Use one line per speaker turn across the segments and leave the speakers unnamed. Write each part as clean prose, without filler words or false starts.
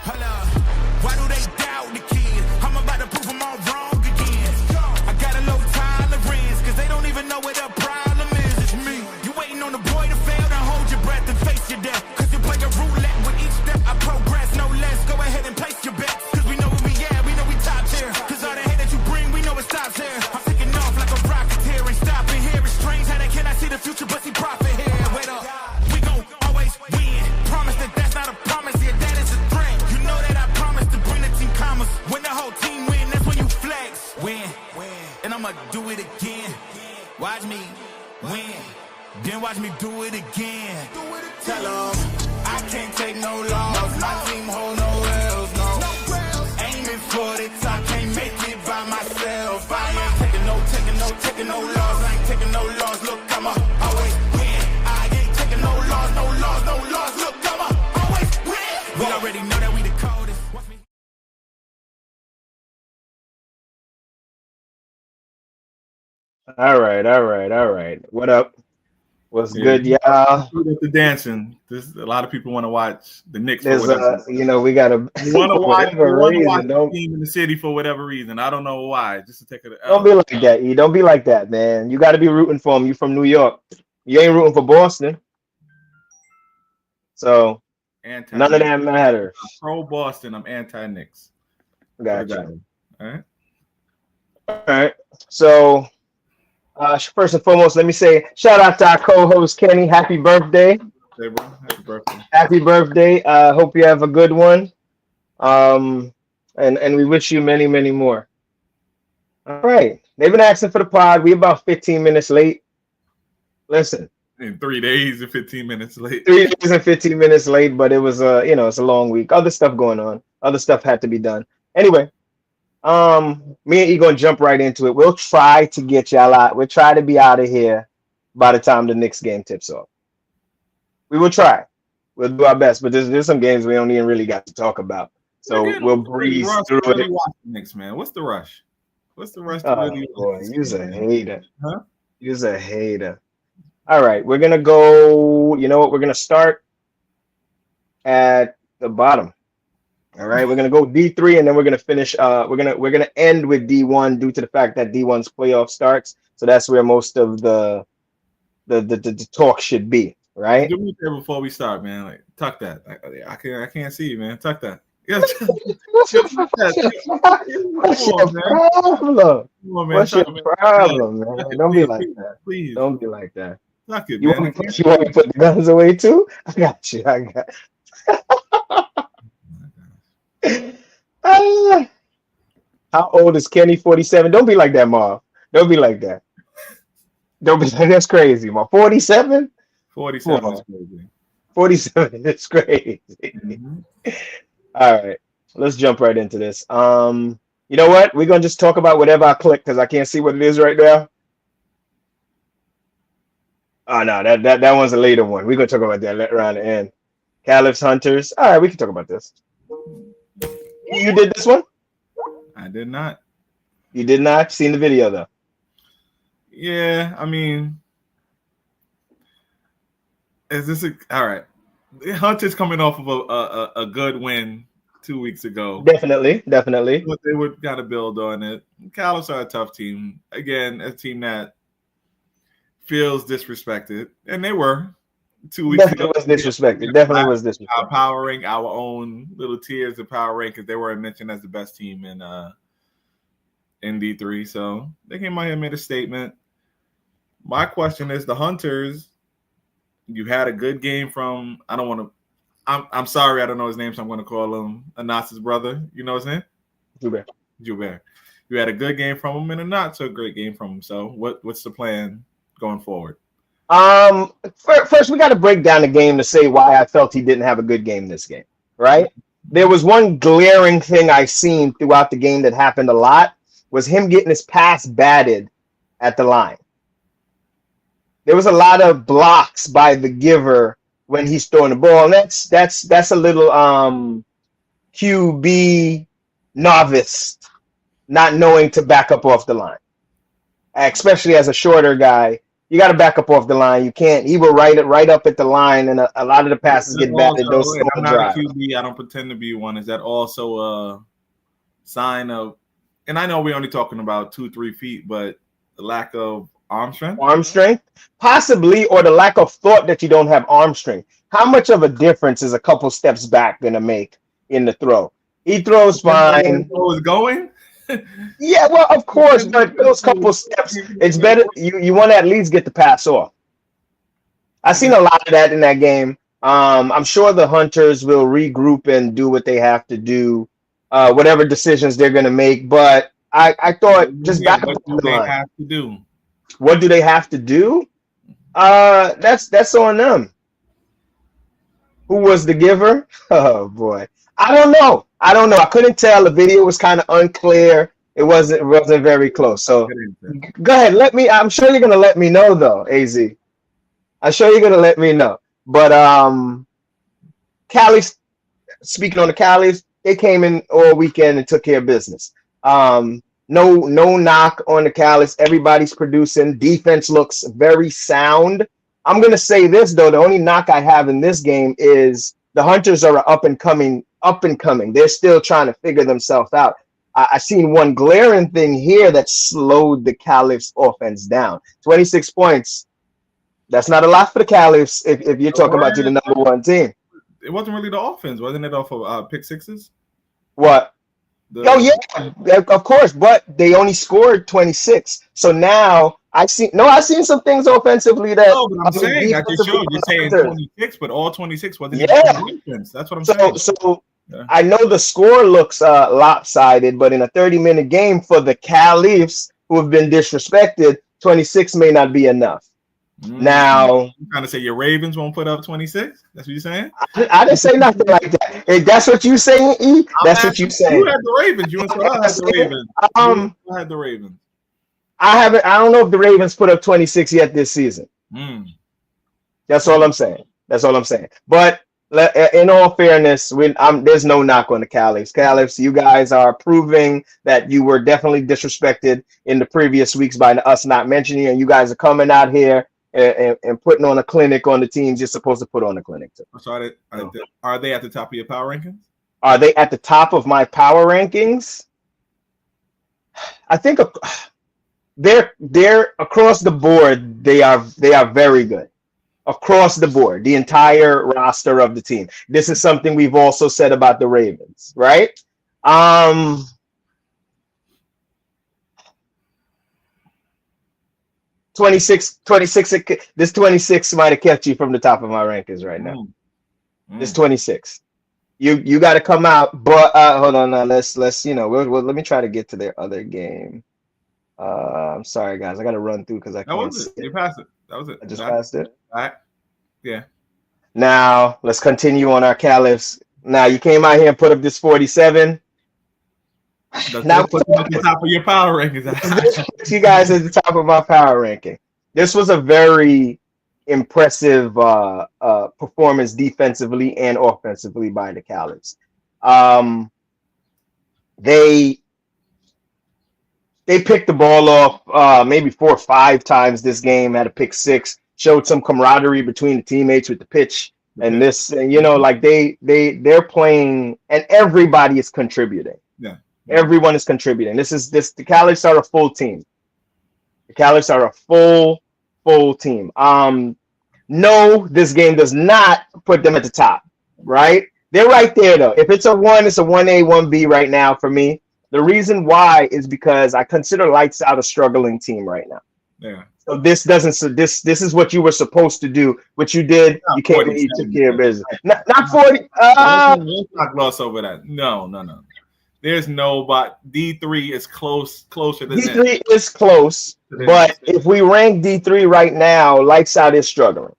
Hold up. Why do they doubt the kid? I'm about to prove them all wrong again. I got a low tolerance, cause they don't even know what the problem is. It's me. You waiting on the boy to fail, then hold your breath and face your death. Cause you play a roulette with each step I progress, no less. Go ahead and place your bets. Cause we know where we at, we know we top tier. Cause all the hate that you bring, we know it stops here. I'm taking off like a rocketeer and stopping here. It's strange how they cannot see the future, but see profit here. Wait up. We gon' always win. Promise that that's not a promise, yeah, that is a threat. You know that I promise to bring the team commas. When the whole team win, that's when you flex. Win. And I'ma do it again. Watch me win. Then watch me do it again. Tell them I can't take no loss. My team hold no L's, no. Aiming for the top, can't make it by myself. I ain't taking no loss. I ain't taking no loss. Look, I'ma always win. I ain't taking no loss. Look, I'ma always win. We already know that we the coldest. Watch me.
All right. What up? What's good, y'all?
The dancing. A lot of people want to watch the Knicks.
There's we gotta
want to watch the team in the city for whatever reason. I don't know why. Just to take it.
Don't be like that, E. Don't be like that, man. You got to be rooting for them. You from New York. You ain't rooting for Boston. So none of that matters.
I'm pro Boston. I'm anti Knicks.
Gotcha.
All
right. So first and foremost, let me say shout out to our co-host Kenny. Happy birthday.
Hey, bro. Happy birthday.
Happy birthday. Hope you have a good one. And we wish you many, many more. All right. They've been asking for the pod. We about 15 minutes late. Listen.
In 3 days and 15 minutes late.
3 days and 15 minutes late, but it was it's a long week. Other stuff going on. Other stuff had to be done. Anyway, me and E gonna jump right into it. We'll try to get y'all out. We'll try to be out of here by the time the Knicks game tips off. We will try. We'll do our best, but there's some games we don't even really got to talk about. So we'll breeze through it.
Knicks, man. What's the rush? What's the rush?
Boy, you're a hater. Huh? You're a hater. All right, we're gonna go. You know what? We're gonna start at the bottom. All right, we're gonna go D3, and then we're gonna finish. We're gonna end with D1 due to the fact that D1's playoff starts. So that's where most of the talk should be, right?
Do me a favor before we start, man. Like, tuck that. I can't see you, man. Tuck that.
What's your problem, man? Don't be like that. Please, don't be like that.
Tuck it,
you
man.
want me to put the guns away too? I got you. How old is Kenny? 47. Don't be like that, Marv. Don't be like that. Don't be like that's crazy, Marv. 47?
47 is crazy.
47 is crazy. Mm-hmm. All right, let's jump right into this. You know what? We're gonna just talk about whatever I click because I can't see what it is right now. Oh no, that one's a later one. We're gonna talk about that around the end. Caliph's Hunters. All right, we can talk about this. You did this one?
I did not.
You did not? Seen the video though?
Yeah, I mean, is this all right? Hunters coming off of a good win 2 weeks ago.
Definitely. But
they would got to build on it. Caliphs are a tough team. Again, a team that feels disrespected, and they were 2 weeks ago.
Definitely was disrespected.
Our powering, our own little tiers of power rankings, they weren't mentioned as the best team in D3. So they came out here and made a statement. My question is, the Hunters, you had a good game from, I'm sorry, I don't know his name, so I'm going to call him Anas's brother. You know his name?
Joubert.
You had a good game from him and a not so great game from him. So what's the plan going forward?
First, we got to break down the game to say why I felt he didn't have a good game this game, right? There was one glaring thing I seen throughout the game that happened a lot was him getting his pass batted at the line. There was a lot of blocks by the giver when he's throwing the ball, and that's a little QB novice not knowing to back up off the line, especially as a shorter guy You got to back up off the line. You can't. He will right up at the line, and a lot of the passes get batted. Those
I'm not a QB. I don't pretend to be one. Is that also a sign of? And I know we're only talking about 2-3 feet, but the lack of arm strength.
Arm strength, possibly, or the lack of thought that you don't have arm strength. How much of a difference is a couple steps back going to make in the throw? He throws fine.
Was going.
Yeah, well, of course, but those couple steps, it's better. You want to at least get the pass off. I've seen a lot of that in that game. I'm sure the Hunters will regroup and do what they have to do, whatever decisions they're going to make. But I thought just back up the line.
Have to do?
What do they have to do? That's on them. Who was the giver? Oh boy, I don't know. I couldn't tell. The video was kind of unclear. It wasn't very close. So go ahead. I'm sure you're gonna let me know though, AZ. I'm sure you're gonna let me know. But Cali, speaking on the Calis, they came in all weekend and took care of business. No knock on the Calis. Everybody's producing. Defense looks very sound. I'm gonna say this though. The only knock I have in this game is the Hunters are up and coming. They're still trying to figure themselves out. I seen one glaring thing here that slowed the Califs offense down. 26 points. That's not a lot for the Califs if you're talking about you're the number one team.
It wasn't really the offense, wasn't it? Off of pick sixes.
What? Oh yeah, of course. But they only scored 26. So now I've seen some things offensively that.
No, but I'm saying that just showed you're saying 26, but all 26 wasn't. Yeah, that's what I'm saying.
So yeah. I know the score looks lopsided, but in a 30-minute game for the Califs who have been disrespected, 26 may not be enough. Now,
you trying to say your Ravens won't put up 26? That's what you're saying?
I didn't say nothing like that. If that's what you're saying, E. That's what you're saying.
You had the Ravens. You had the Ravens. I had the Ravens.
I don't know if the Ravens put up 26 yet this season. That's all I'm saying. But in all fairness, there's no knock on the Califs. Califs, you guys are proving that you were definitely disrespected in the previous weeks by us not mentioning you, and you guys are coming out here and putting on a clinic on the teams you're supposed to put on a clinic to.
So are they at the top of your power rankings?
Are they at the top of my power rankings? I think they're across the board. They are very good. Across the board, the entire roster of the team. This is something we've also said about the Ravens, right? 26. This 26 might have kept you from the top of my rankings right now. This 26. You got to come out, but hold on. Let's let me try to get to their other game. I'm sorry, guys. I got to run through because I can't.
You passed it. That was it.
I just passed it.
All right. Yeah.
Now let's continue on our Califs. Now you came out here and put up this 47.
Now put at the top of your power rankings.
You guys at the top of my power ranking. This was a very impressive performance defensively and offensively by the Califs. They picked the ball off maybe 4 or 5 times this game, had a pick 6, showed some camaraderie between the teammates with the pitch and this, and like they're playing and everybody is contributing.
Yeah.
Everyone is contributing. The Califs are a full team. The Califs are a full team. No, this game does not put them at the top, right? They're right there though. If it's a 1, it's a 1A, 1B right now for me. The reason why is because I consider Lights Out a struggling team right now.
Yeah.
So this is what you were supposed to do. What you did, you came and you took care of business. Not 40.
Let's not gloss over that. No. There's no, but D3 is closer than
D3
that.
is close, but if we rank D3 right now, Lights Out is struggling.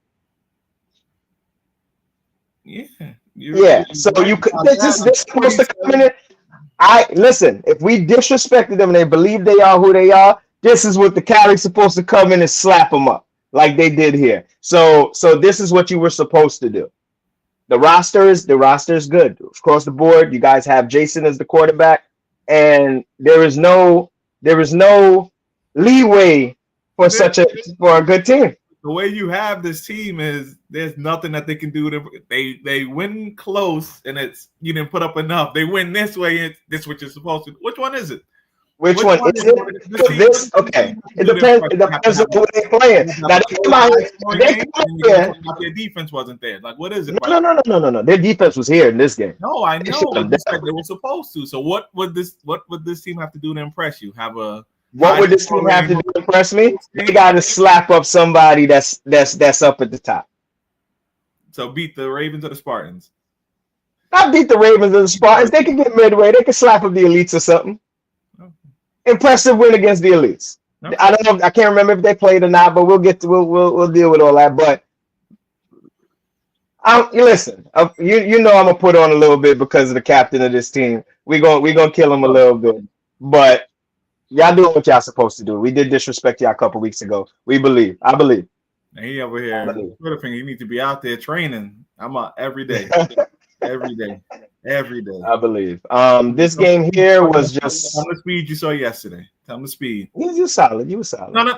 Yeah.
So you could this supposed to come in. Listen, if we disrespected them and they believe they are who they are, this is what the Cali's supposed to come in and slap them up like they did here. So this is what you were supposed to do. The roster is good across the board. You guys have Jason as the quarterback, and there is no leeway for a good team.
The way you have this team is there's nothing that they can do. They win close, and it's you didn't put up enough. They win this way, and this what you're supposed to. Which one is it?
Which one is it? This okay. It depends. It depends on who they're playing. Now
their defense wasn't there. Like, what is it?
No. Their defense was here in this game.
No, I know. They were supposed to. So what would this team have to do to impress you?
What would this team have to do to impress me? They got to slap up somebody that's up at the top.
So beat the Ravens or the Spartans?
Not beat the Ravens or the Spartans. They can get midway. They can slap up the elites or something. Okay. Impressive win against the elites. Okay. I don't know. I can't remember if they played or not, but we'll deal with all that. But listen. You know I'm gonna put on a little bit because of the captain of this team. We gonna kill him a little bit, but. Y'all doing what y'all supposed to do. We did disrespect y'all a couple weeks ago. I believe.
And he over here. You need to be out there training. I'm out every day. every day.
I believe. This game here was just.
Tell me the speed you saw yesterday. Tell me the speed.
You were solid. You were solid.
No.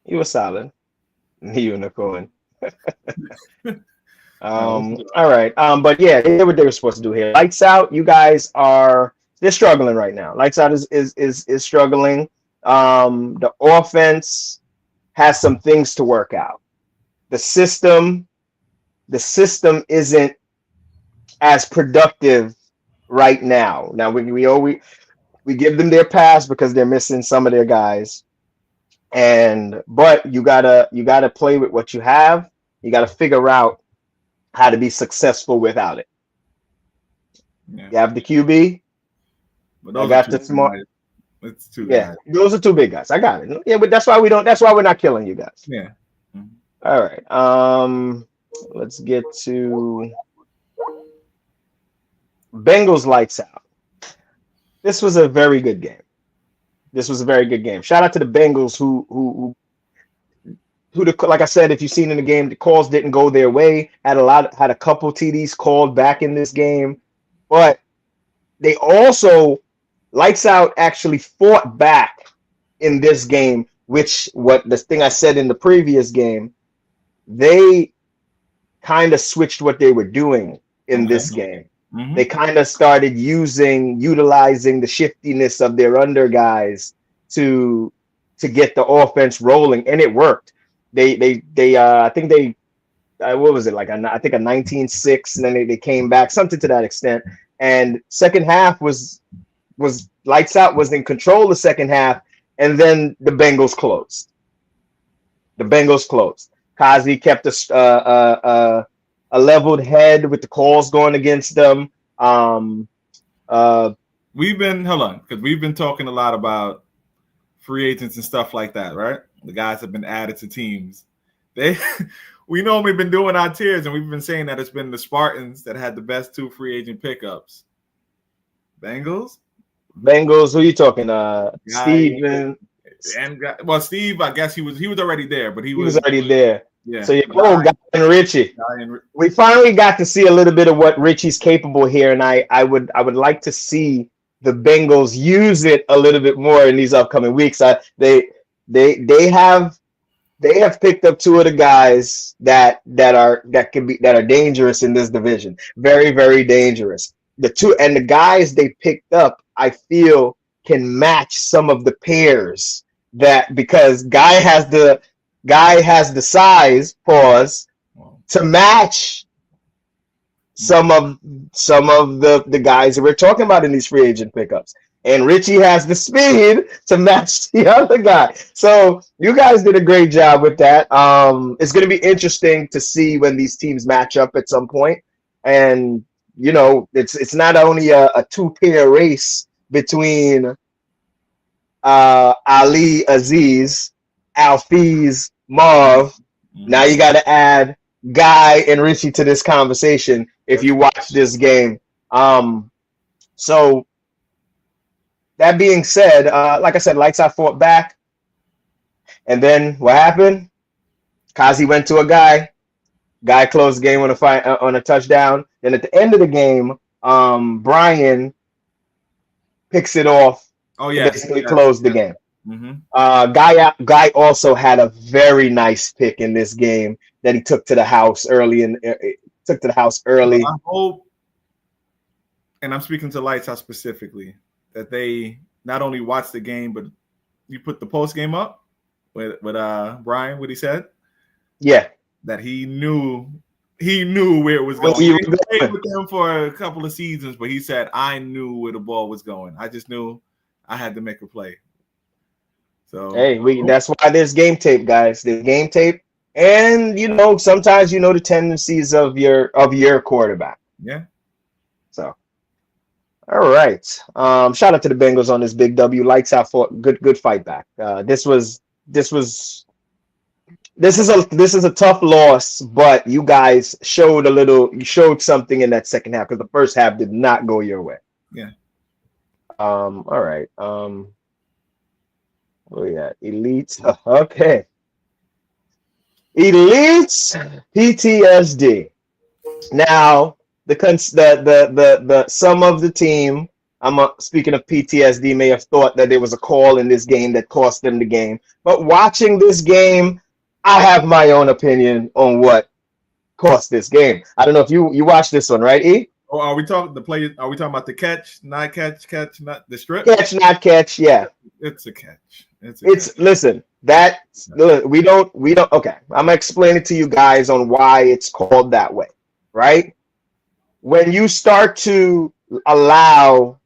You were solid. Unicorn. All right. But yeah, they did what they were supposed to do here. Lights out. You guys are. They're struggling right now. Lights out is struggling. The offense has some things to work out. The system isn't as productive right now. Now we give them their pass because they're missing some of their guys. But you gotta play with what you have. You gotta figure out how to be successful without it. Yeah. You have the QB. I got the smart.
It's two.
Yeah, those are two big guys. I got it. Yeah, but that's why we're not killing you guys.
Yeah.
Mm-hmm. All right. Let's get to Bengals lights out. This was a very good game. Shout out to the Bengals who like I said, if you've seen in the game, the calls didn't go their way. Had a couple TDs called back in this game, but they also. Lights Out actually fought back in this game, the thing I said in the previous game, they kind of switched what they were doing in this game. Mm-hmm. They kind of started utilizing the shiftiness of their under guys to get the offense rolling, and it worked. I think they what was it like? I think a 19-6, and then they came back, something to that extent. And second half was Lights Out was in control the second half, and then the Bengals closed. Kazi kept a leveled head with the calls going against them.
We've been talking a lot about free agents and stuff like that, right? The guys have been added to teams. We normally been doing our tiers, and we've been saying that it's been the Spartans that had the best two free agent pickups. Bengals,
who are you talking? Steven.
Steve, I guess he was already there, but he was
already there.
Yeah.
So Guy and Richie. We finally got to see a little bit of what Richie's capable here, and I would like to see the Bengals use it a little bit more in these upcoming weeks. They have picked up two of the guys that are dangerous in this division. Very, very dangerous. The guys they picked up, I feel, can match some of the pairs because Guy has the size to match some of the guys that we're talking about in these free agent pickups. And Richie has the speed to match the other guy. So you guys did a great job with that. It's going to be interesting to see when these teams match up at some point. And it's not only a two-pair race between Ali, Aziz, Alfiz, Marv. Mm-hmm. Now you got to add Guy and Richie to this conversation if you watch this game. So that being said, like I said, Lights Out fought back. And then what happened? Kazi went to a Guy. Guy closed the game on a touchdown. Then at the end of the game, Brian picks it off.
Oh yeah,
basically closed the game. Guy also had a very nice pick in this game that he took to the house early
Well, I hope, and I'm speaking to Lights Out specifically, that they not only watch the game, but you put the post game up with Brian, what he said.
Yeah,
that he knew where it was going. He played with them for a couple of seasons, but he said, I knew where the ball was going. I just knew I had to make a play. So
hey, that's why there's game tape, guys. There's game tape, and sometimes the tendencies of your quarterback.
Yeah.
So, all right. Shout out to the Bengals on this big W. Lights out for good fight back. This is a tough loss, but you guys showed something in that second half because the first half did not go your way.
Yeah.
All right. Where we at? Elites. Okay. Elites PTSD. Now, the some of the team, speaking of PTSD, may have thought that there was a call in this game that cost them the game. But watching this game, I have my own opinion on what cost this game. I don't know if you watched this one, right, E?
Oh, are we talking the play? Are we talking about the catch, not catch, not the strip?
Catch, not catch. Yeah,
it's a catch.
Listen. We don't. Okay, I'm gonna explain it to you guys on why it's called that way, right? When you start to allow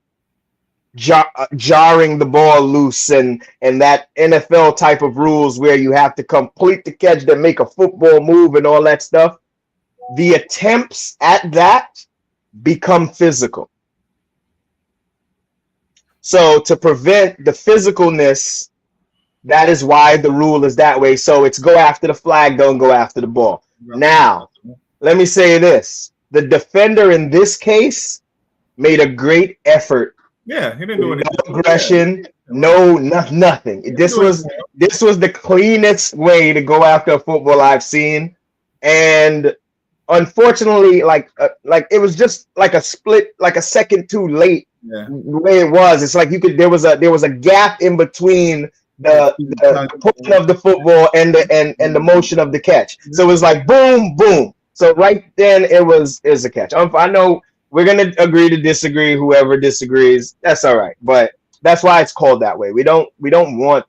jarring the ball loose and that NFL type of rules where you have to complete the catch to make a football move and all that stuff, the attempts at that become physical. So to prevent the physicalness, that is why the rule is that way. So it's go after the flag, don't go after the ball. Now, let me say this. The defender in this case made a great effort.
Yeah, he didn't do anything.
No aggression, nothing. This was the cleanest way to go after a football I've seen. And unfortunately, like it was just like a split, like a second too late.
Yeah.
The way it was, it's like there was a gap in between the pulling of the football and the motion of the catch. So it was like boom, boom. So right then it was a catch. I know we're gonna agree to disagree. Whoever disagrees, that's all right. But that's why it's called that way. We don't want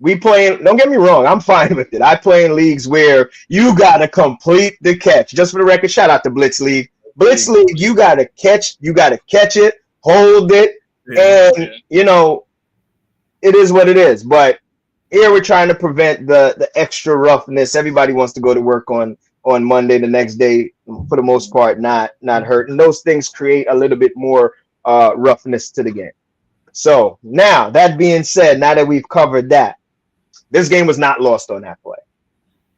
we playing. Don't get me wrong. I'm fine with it. I play in leagues where you gotta complete the catch. Just for the record, shout out to Blitz League. Blitz League, you gotta catch it, hold it, and it is what it is. But here we're trying to prevent the extra roughness. Everybody wants to go to work on Monday, the next day, for the most part, not hurt. And those things create a little bit more roughness to the game. So now, that being said, now that we've covered that, this game was not lost on that play.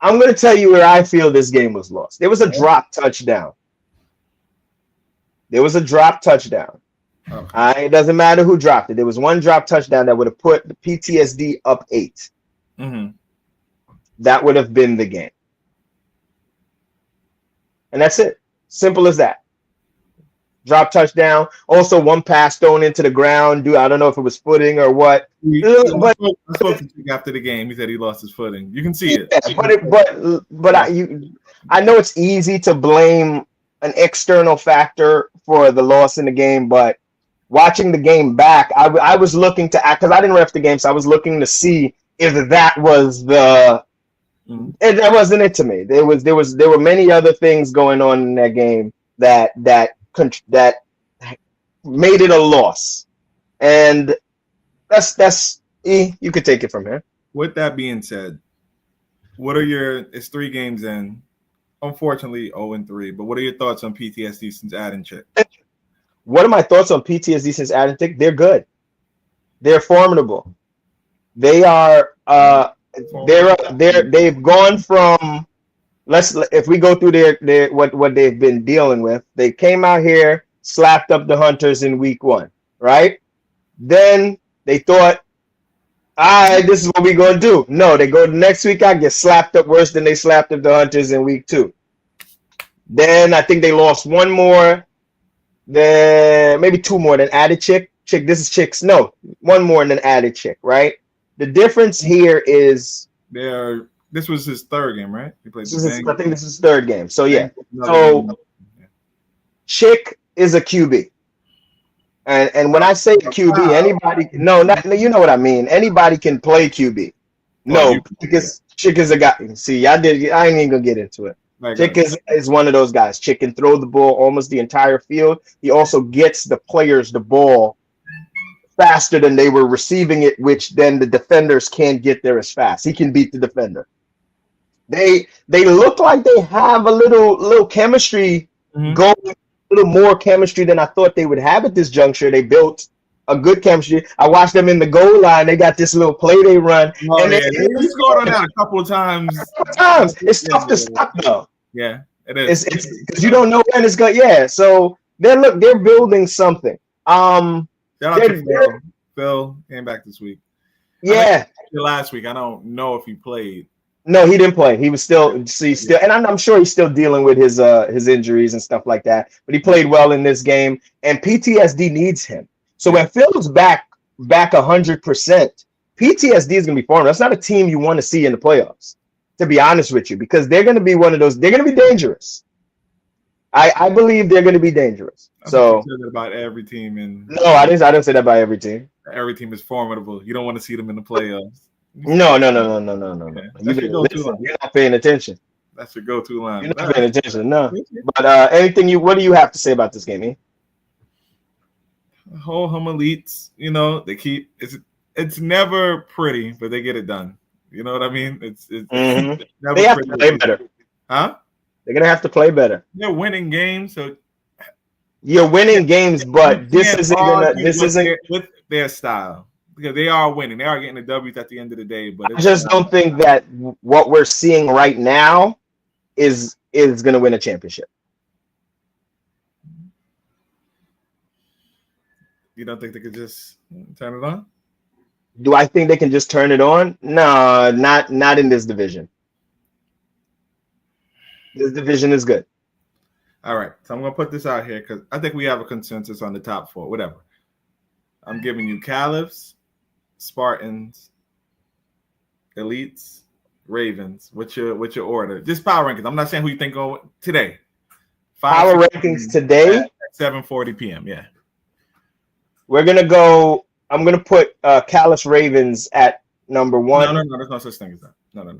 I'm going to tell you where I feel this game was lost. There was a drop touchdown. Okay. It doesn't matter who dropped it. There was one drop touchdown that would have put the PTSD up 8.
Mm-hmm.
That would have been the game. And that's it. Simple as that. Drop touchdown. Also, one pass thrown into the ground. I don't know if it was footing or what.
I spoke to Chick after the game. He said he lost his footing. You can see it.
But I know it's easy to blame an external factor for the loss in the game, but watching the game back, I was looking to act because I didn't ref the game, so I was looking to see if that was the. That wasn't it to me. There were many other things going on in that game that made it a loss, and that's you could take it from here.
With that being said, it's 3 games in, unfortunately 0-3, but what are your thoughts on PTSD since adding Chick?
What are my thoughts on PTSD since adding Chick? They're good. They're formidable. They are they've gone from if we go through their what they've been dealing with. They came out here, slapped up the Hunters in week 1, right? Then they thought, this is what we're gonna do. No, they go next week out, get slapped up worse than they slapped up the Hunters in week 2. Then I think they lost one more, then maybe 2 more, then added Chick. This is Chick's. No, one more and then added Chick, right? The difference here is
this was his third game, right? He played.
I think this is his third game. So yeah. So Chick is a QB. And when I say QB, anybody you know what I mean. Anybody can play QB. No, Chick is a guy. See, I ain't even gonna get into it. Chick is one of those guys. Chick can throw the ball almost the entire field. He also gets the players the ball faster than they were receiving it, which then the defenders can't get there as fast. He can beat the defender. They look like they have a little chemistry going, a little more chemistry than I thought they would have at this juncture. They built a good chemistry. I watched them in the goal line. They got this little play they run.
Oh, yeah. He scored on that a couple of times.
It's tough to stop though.
Yeah, it is.
It's because you don't know when it's going. Yeah, so they're building something.
Shout out to Phil. Phil came back this week.
Yeah,
last week. I don't know if he played.
No, he didn't play. He was still, and I'm sure he's still dealing with his injuries and stuff like that. But he played well in this game, and PTSD needs him. So when Phil's back 100%, PTSD is going to be for him. That's not a team you want to see in the playoffs, to be honest with you, because they're going to be one of those. They're going to be dangerous. I believe they're going to be dangerous. So
that about every team
no, I didn't say that about every team.
Every team is formidable. You don't want to see them in the playoffs.
No.
Okay.
You're not paying attention.
That's your go-to line.
You're not paying attention, no. But what do you have to say about this game, E?
Whole hum elites, they keep it's never pretty, but they get it done. You know what I mean? It's never
they have to play better.
Huh?
They're gonna have to play better.
They're winning games, so
you're winning games, but this isn't
with their style. Because they are winning. They are getting the W's at the end of the day. But
I just don't think that what we're seeing right now is going to win a championship.
You don't think they could just turn it on?
Do I think they can just turn it on? No, not in this division. This division is good.
All right. So I'm going to put this out here because I think we have a consensus on the top four. Whatever. I'm giving you Caliphs, Spartans, Elites, Ravens. What's your order? Just power rankings. I'm not saying who you think go today.
Power rankings today
at 7:40 p.m. Yeah.
We're gonna go. I'm gonna put Callus Ravens at number 1.
No. There's no such thing as that. No.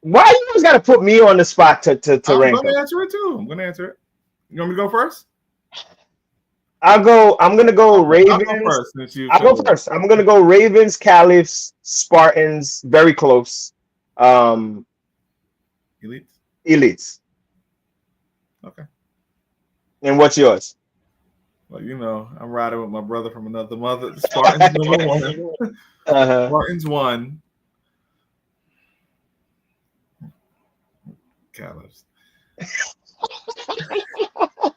Why you always gotta put me on the spot to rank?
I'm gonna answer it too. I'm gonna answer it. You want me to go first?
I'm gonna go Ravens. I'll go first. I'm gonna go Ravens, Caliphs, Spartans, very close. Elites. Okay. And what's yours?
Well, I'm riding with my brother from another mother. Spartans number 1. Spartans 1. Caliphs.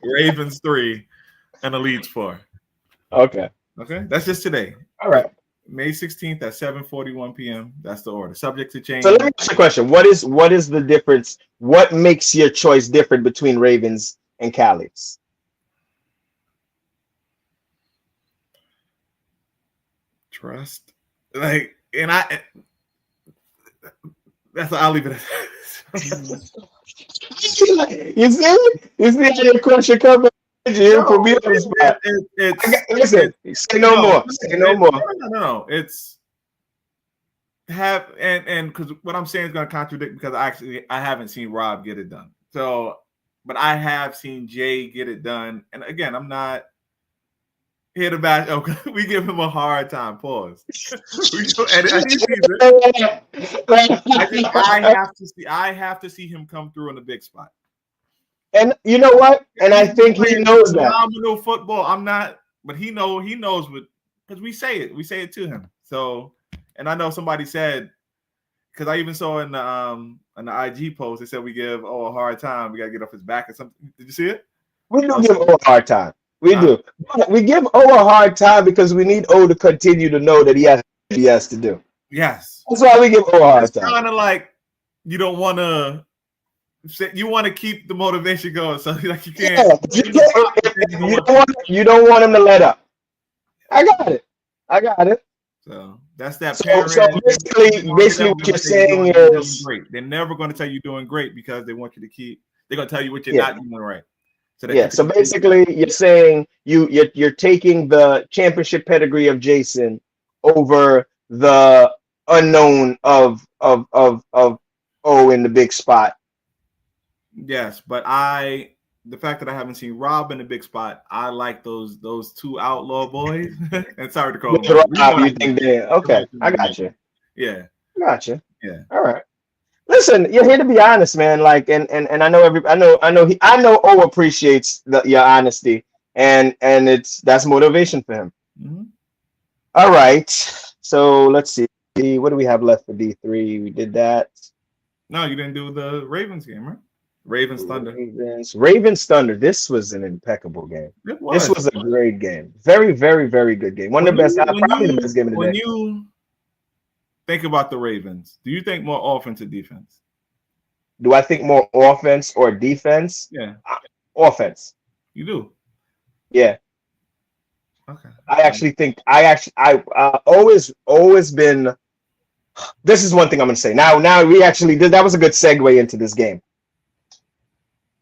Ravens 3. And Elites 4. Okay. That's just today.
All right.
May 16th at 7:41 p.m. That's the order. Subject to change.
So let me ask you a question. What is the difference? What makes your choice different between Ravens and Caliphs?
Trust. I'll leave it at that.
You see how your question coming? Listen, say no more.
No. It's because what I'm saying is going to contradict because I haven't seen Rob get it done. So, but I have seen Jay get it done. And again, I'm not here to bash. Oh, we give him a hard time. Pause. I have to see him come through in the big spot.
And you know what? And I think he knows that.
Phenomenal football. I'm not, but he knows what, because we say it to him. So, and I know somebody said, because I even saw in the IG post, they said we give a hard time. We gotta get off his back or something. Did you see it?
We do give O a hard time. We do. We give O a hard time because we need O to continue to know that he has to do.
Yes.
That's why we give O a hard time.
It's kind of like you don't want to. You want to keep the motivation going, so like you can't.
You don't want him to let up. I got it.
So That's that
So
parent.
basically what you're saying is
great. They're never going to tell you doing great because they want you to keep. They're going to tell you what you're not doing right. So that
So basically, you're saying you're taking the championship pedigree of Jason over the unknown of O in the big spot.
Yes, but the fact that I haven't seen Rob in the big spot, I like those two outlaw boys. And sorry to call them.
You think they okay? I got you.
Yeah,
gotcha.
Yeah.
All right. Listen, you're here to be honest, man. Like, and I know I know O appreciates your honesty, and that's motivation for him.
Mm-hmm.
All right. So let's see. What do we have left for D3? We did that.
No, you didn't do the Ravens game, right? Ravens Thunder.
Ravens Thunder. This was an impeccable game. This was a great game. Very, very, very good game. One of the best. Probably the best game of the day.
When you think about the Ravens, do you think more offense or defense?
Do I think more offense or defense?
Yeah.
Offense.
You do?
Yeah.
Okay.
I always been. This is one thing I'm going to say. Now we actually did. That was a good segue into this game.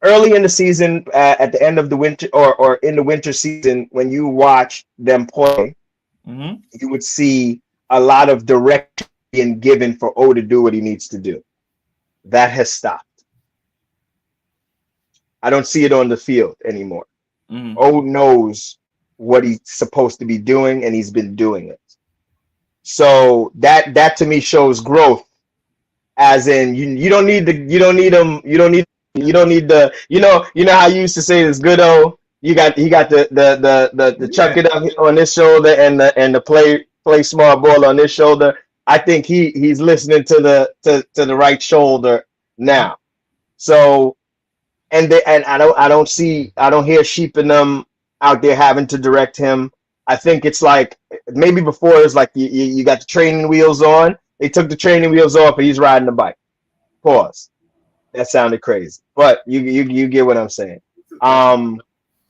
Early in the season, at the end of the winter or in the winter season, when you watch them play, you would see a lot of direction being given for O to do what he needs to do. That has stopped. I don't see it on the field anymore. O knows what he's supposed to be doing, and he's been doing it. So that to me shows growth. As in, you don't need how you used to say this good O. He got the chuck it up on his shoulder and the play smart ball on his shoulder. I think he's listening to the right shoulder now. So and I don't hear Sheep and them out there having to direct him. I think it's like maybe before it's like you got the training wheels on. They took the training wheels off and he's riding the bike. Pause. That sounded crazy, but you get what I'm saying.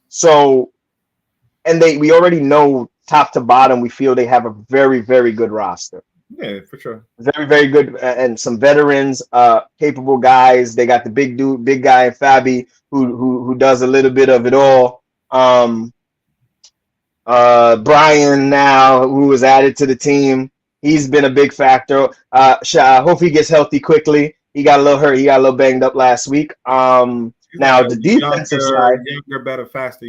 So, and we already know top to bottom. We feel they have a very, very good roster.
Yeah, for sure.
Very, very good, and some veterans, capable guys. They got the big guy in Fabi who does a little bit of it all. Brian now, who was added to the team, he's been a big factor. I hope he gets healthy quickly. He got a little hurt. He got a little banged up last week. Now the defensive side,
younger, better, faster.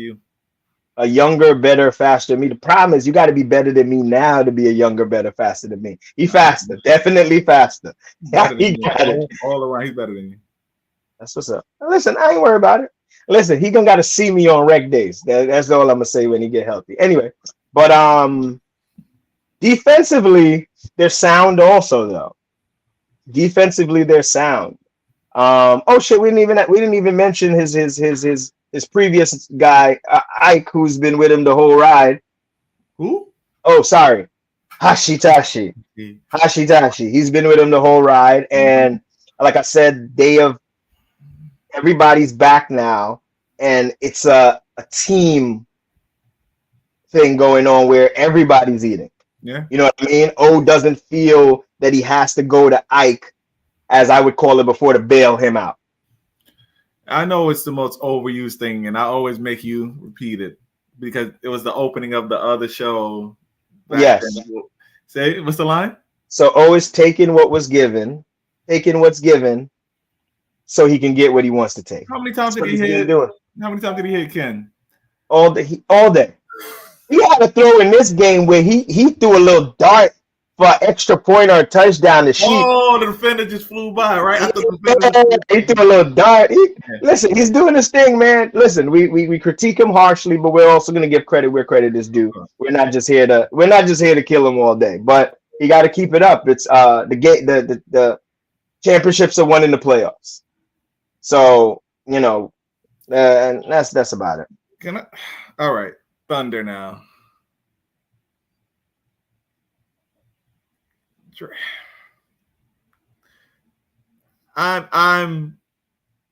A younger, better, faster me. The problem is you got to be better than me now to be a younger, better, faster than me. He faster, definitely faster. He got it
all around. He's better than you.
That's what's up. Listen, I ain't worried about it. Listen, he gonna got to see me on rec days. That's all I'm gonna say when he get healthy. Anyway, but defensively, they're sound also though. Defensively, they're sound. Oh shit, we didn't even mention his previous guy, Ike, who's been with him the whole ride.
Who?
Oh, sorry, Hashitashi. Hashitashi. He's been with him the whole ride, and like I said, everybody's back now, and it's a team thing going on where everybody's eating.
Yeah.
You know what I mean? O doesn't feel that he has to go to Ike, as I would call it before, to bail him out.
I know it's the most overused thing, and I always make you repeat it because it was the opening of the other show.
Yes.
Say, what's the line?
So O is taking what's given, so he can get what he wants to take.
How many times did he hit? How many times did he hit Ken?
All day. He had a throw in this game where he threw a little dart for an extra point or a touchdown to Sheep.
Oh, the defender just flew by, right?
He threw a little dart. Listen, he's doing this thing, man. Listen, we critique him harshly, but we're also going to give credit where credit is due. We're not just here to kill him all day, but you got to keep it up. It's the championships are won in the playoffs. So, and that's about it.
All right. Thunder now. I'm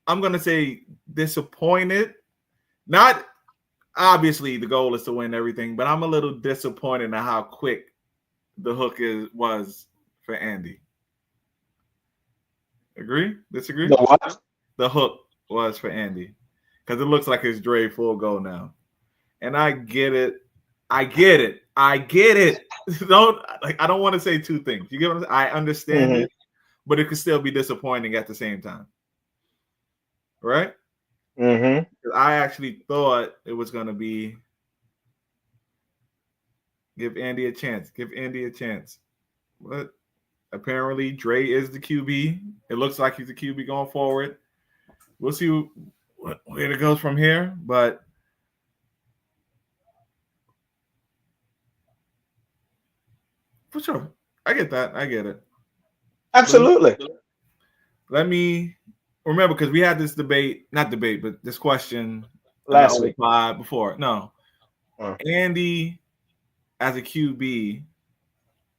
gonna say disappointed. Not obviously the goal is to win everything, but I'm a little disappointed in how quick the hook was for Andy. Agree? Disagree?
The what?
The hook was for Andy because it looks like it's Dre full go now, and I get it. I get it. Don't I don't want to say two things. You get what I'm saying? I understand it, but it could still be disappointing at the same time, right? I actually thought it was going to be give Andy a chance. But apparently Dre is the QB. It looks like he's the QB going forward. We'll see where it goes from here. But for sure. I get that. I get it.
Absolutely.
Let me remember, because we had this not debate, but this question
last week
before. No. Andy as a QB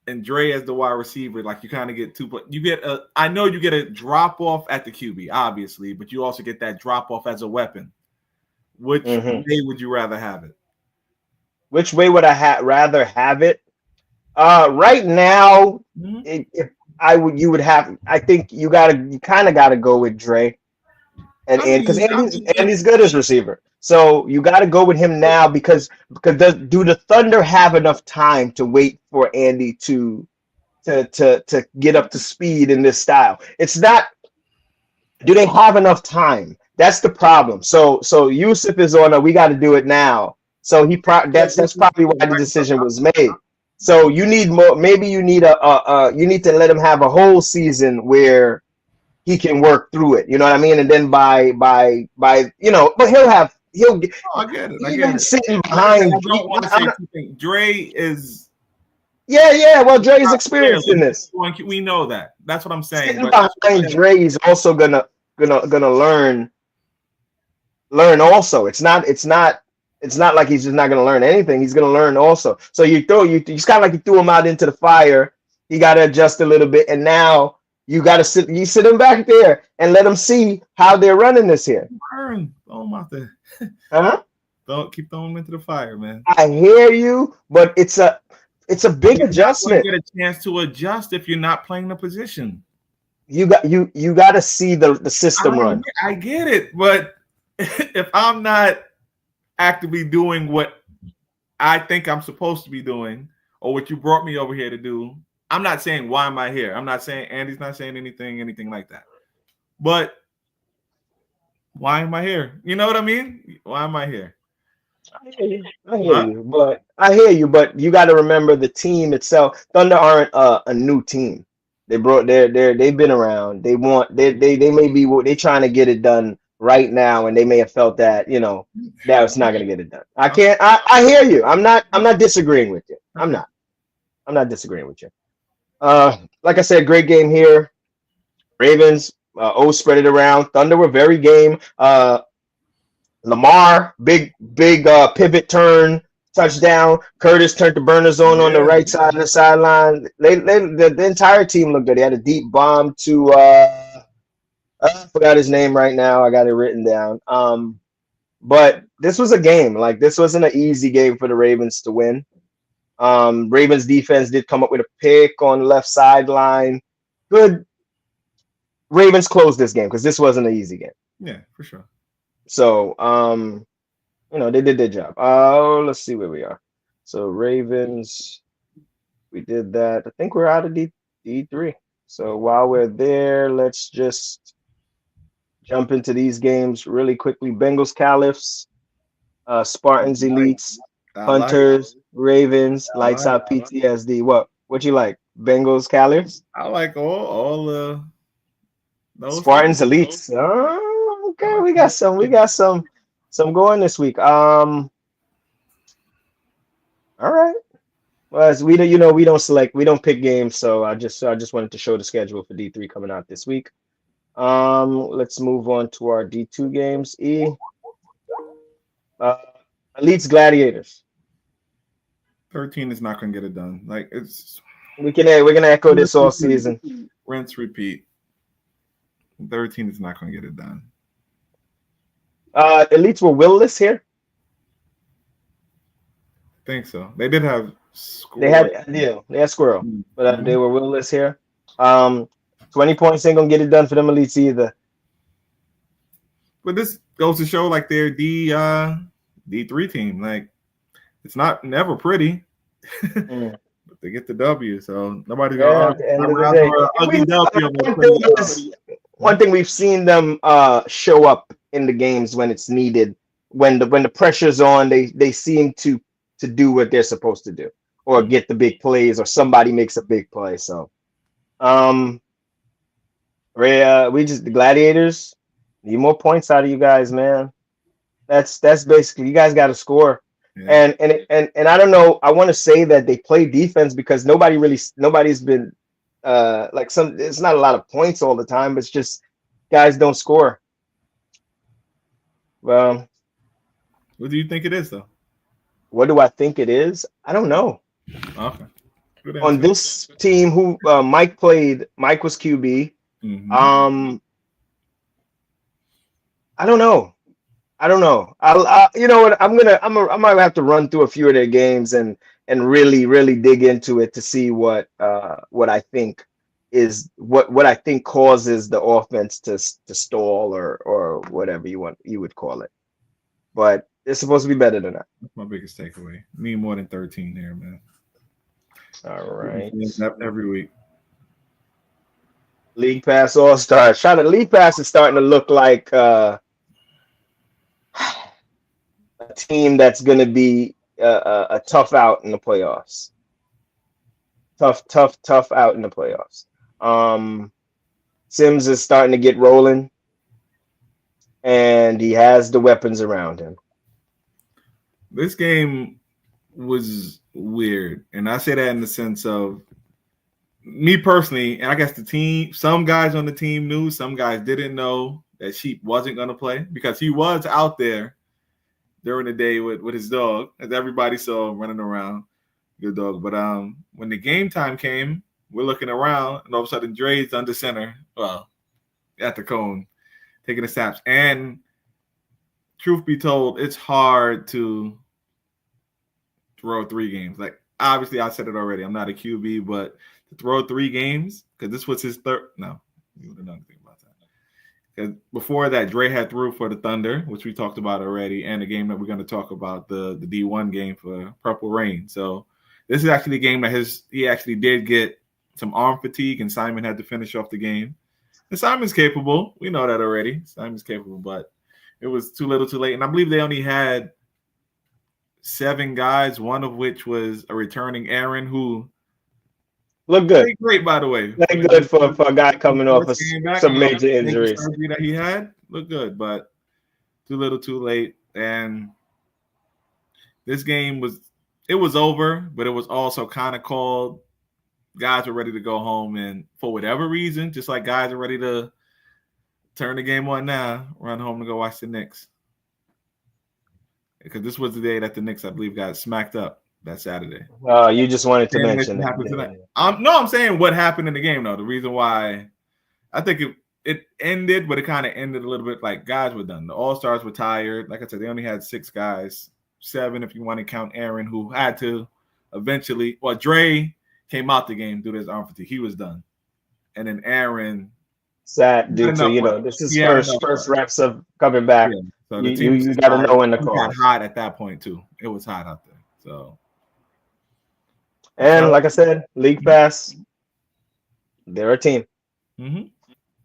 and Dre as the wide receiver, like you kind of get I know you get a drop off at the QB, obviously, but you also get that drop off as a weapon. Which way would you rather have it?
Which way would I rather have it? Right now, I think you kind of gotta go with Dre, and because Andy's good as receiver, so you got to go with him now because do the Thunder have enough time to wait for Andy to get up to speed in this style? It's not. Do they have enough time? That's the problem. So Yusuf is on we got to do it now. So that's probably why the decision was made. So you need more. Maybe you need you need to let him have a whole season where he can work through it. You know what I mean? And then by but he'll get.
I get it.
Even sitting behind.
I don't want to say two things. Dre is.
Yeah. Well, Dre's experienced in this.
We know that. That's what I'm saying.
Sitting behind Dre, he's also gonna learn also. It's not like he's just not going to learn anything. He's going to learn also. So it's kind of like you threw him out into the fire. He got to adjust a little bit, and now you got to sit him back there and let him see how they're running this here.
Burn, throw him out there. Don't keep throwing him into the fire, man.
I hear you, but it's a big adjustment.
You get a chance to adjust if you're not playing the position.
You got to see the system run.
I get it, but if I'm not actively doing what I think I'm supposed to be doing, or what you brought me over here to do, I'm not saying why am I here. I'm not saying Andy's not saying anything like that. But why am I here? You know what I mean? Why am I here?
I hear you, but you got to remember the team itself. Thunder aren't a new team. They've been around. They trying to get it done right now, and they may have felt that that it's not going to get it done. I hear you. I'm not disagreeing with you. I'm not disagreeing with you. Like I said, great game here. Ravens spread it around. Thunder were very game. Lamar big pivot turn touchdown. Curtis turned the burner zone on the right side of the sideline. The entire team looked good. They had a deep bomb to I forgot his name right now. I got it written down. But this was a game. Like, this wasn't an easy game for the Ravens to win. Ravens defense did come up with a pick on the left sideline. Good. Ravens closed this game because this wasn't an easy game.
Yeah, for sure.
So, they did their job. Let's see where we are. So Ravens, we did that. I think we're out of D3. So while we're there, let's just jump into these games really quickly. Bengals, Caliphs, Spartans, Elites, Hunters, Ravens, Lights Out, PTSD. What you like? Bengals, Caliphs?
I like all those
Spartans, Elites. Oh, okay. We got some going this week. All right. Well, as we don't pick games, so I just wanted to show the schedule for D3 coming out this week. Let's move on to our D2 games. Elites, Gladiators.
13 is not going to get it done. Like,
we're gonna echo this all season.
Rinse, repeat. 13 is not going to get it done.
Elites were willless here.
I think so. They did have
They had Squirrel, but they were winless here. 20 points ain't gonna get it done for them elites either.
But this goes to show like they're D3 team. Like it's never pretty. But they get the W, so nobody's gonna ugly W.
One thing we've seen them show up in the games when it's needed. When the pressure's on, they seem to do what they're supposed to do, or get the big plays, or somebody makes a big play. So, the Gladiators need more points out of you guys, man. That's basically, you guys got to score. Yeah. And I don't know. I want to say that they play defense because nobody's been it's not a lot of points all the time, but it's just guys don't score. Well,
what do you think it is, though?
What do I think it is? I don't know.
Okay.
On this team, who Mike was QB. Mm-hmm. I don't know. You know what? I might have to run through a few of their games and really, really dig into it to see what I think is what I think causes the offense to stall or whatever you would call it. But it's supposed to be better than that.
That's my biggest takeaway. Need more than 13 there, man.
All right.
Every week.
League Pass All-Star. League Pass is starting to look like a team that's going to be a tough out in the playoffs. Tough out in the playoffs. Sims is starting to get rolling, and he has the weapons around him.
This game was weird, and I say that in the sense of me personally, and I guess the team, some guys on the team knew, some guys didn't know that Sheep wasn't going to play because he was out there during the day with his dog, as everybody saw running around, good dog. But when the game time came, we're looking around, and all of a sudden Dre's under center, at the cone, taking the snaps. And truth be told, it's hard to throw 3 games. Like, obviously, I said it already. I'm not a QB, but to throw 3 games, because this was his third. No, you would have done anything about that. Because before that, Dre had threw for the Thunder, which we talked about already, and the game that we're going to talk about, the D1 game for Purple Rain. So this is actually a game that he actually did get some arm fatigue, and Simon had to finish off the game. And Simon's capable. We know that already. Simon's capable, but it was too little too late. And I believe they only had 7 guys, one of which was a returning Aaron, who
looked good.
Great, by the way.
Looked good for a guy coming off of some major injuries.
That he had looked good, but too little too late. And this game was over, but it was also kind of called. Guys were ready to go home, and for whatever reason, just like guys are ready to turn the game on now, run home to go watch the Knicks. Because this was the day that the Knicks, I believe, got smacked up that Saturday.
You just wanted to mention that.
I'm saying what happened in the game, though. The reason why I think it ended, but it kind of ended a little bit like guys were done. The All-Stars were tired. Like I said, they only had 6 guys, 7 if you want to count Aaron, who had to eventually – well, Dre came out the game due to his arm fatigue. He was done. And then Aaron –
sad due to, this is first reps of coming back. Yeah. So the team you got to know when to call.
It got hot at that point, too. It was hot out there. So,
and like I said, League Pass, they're a team.
Mm-hmm.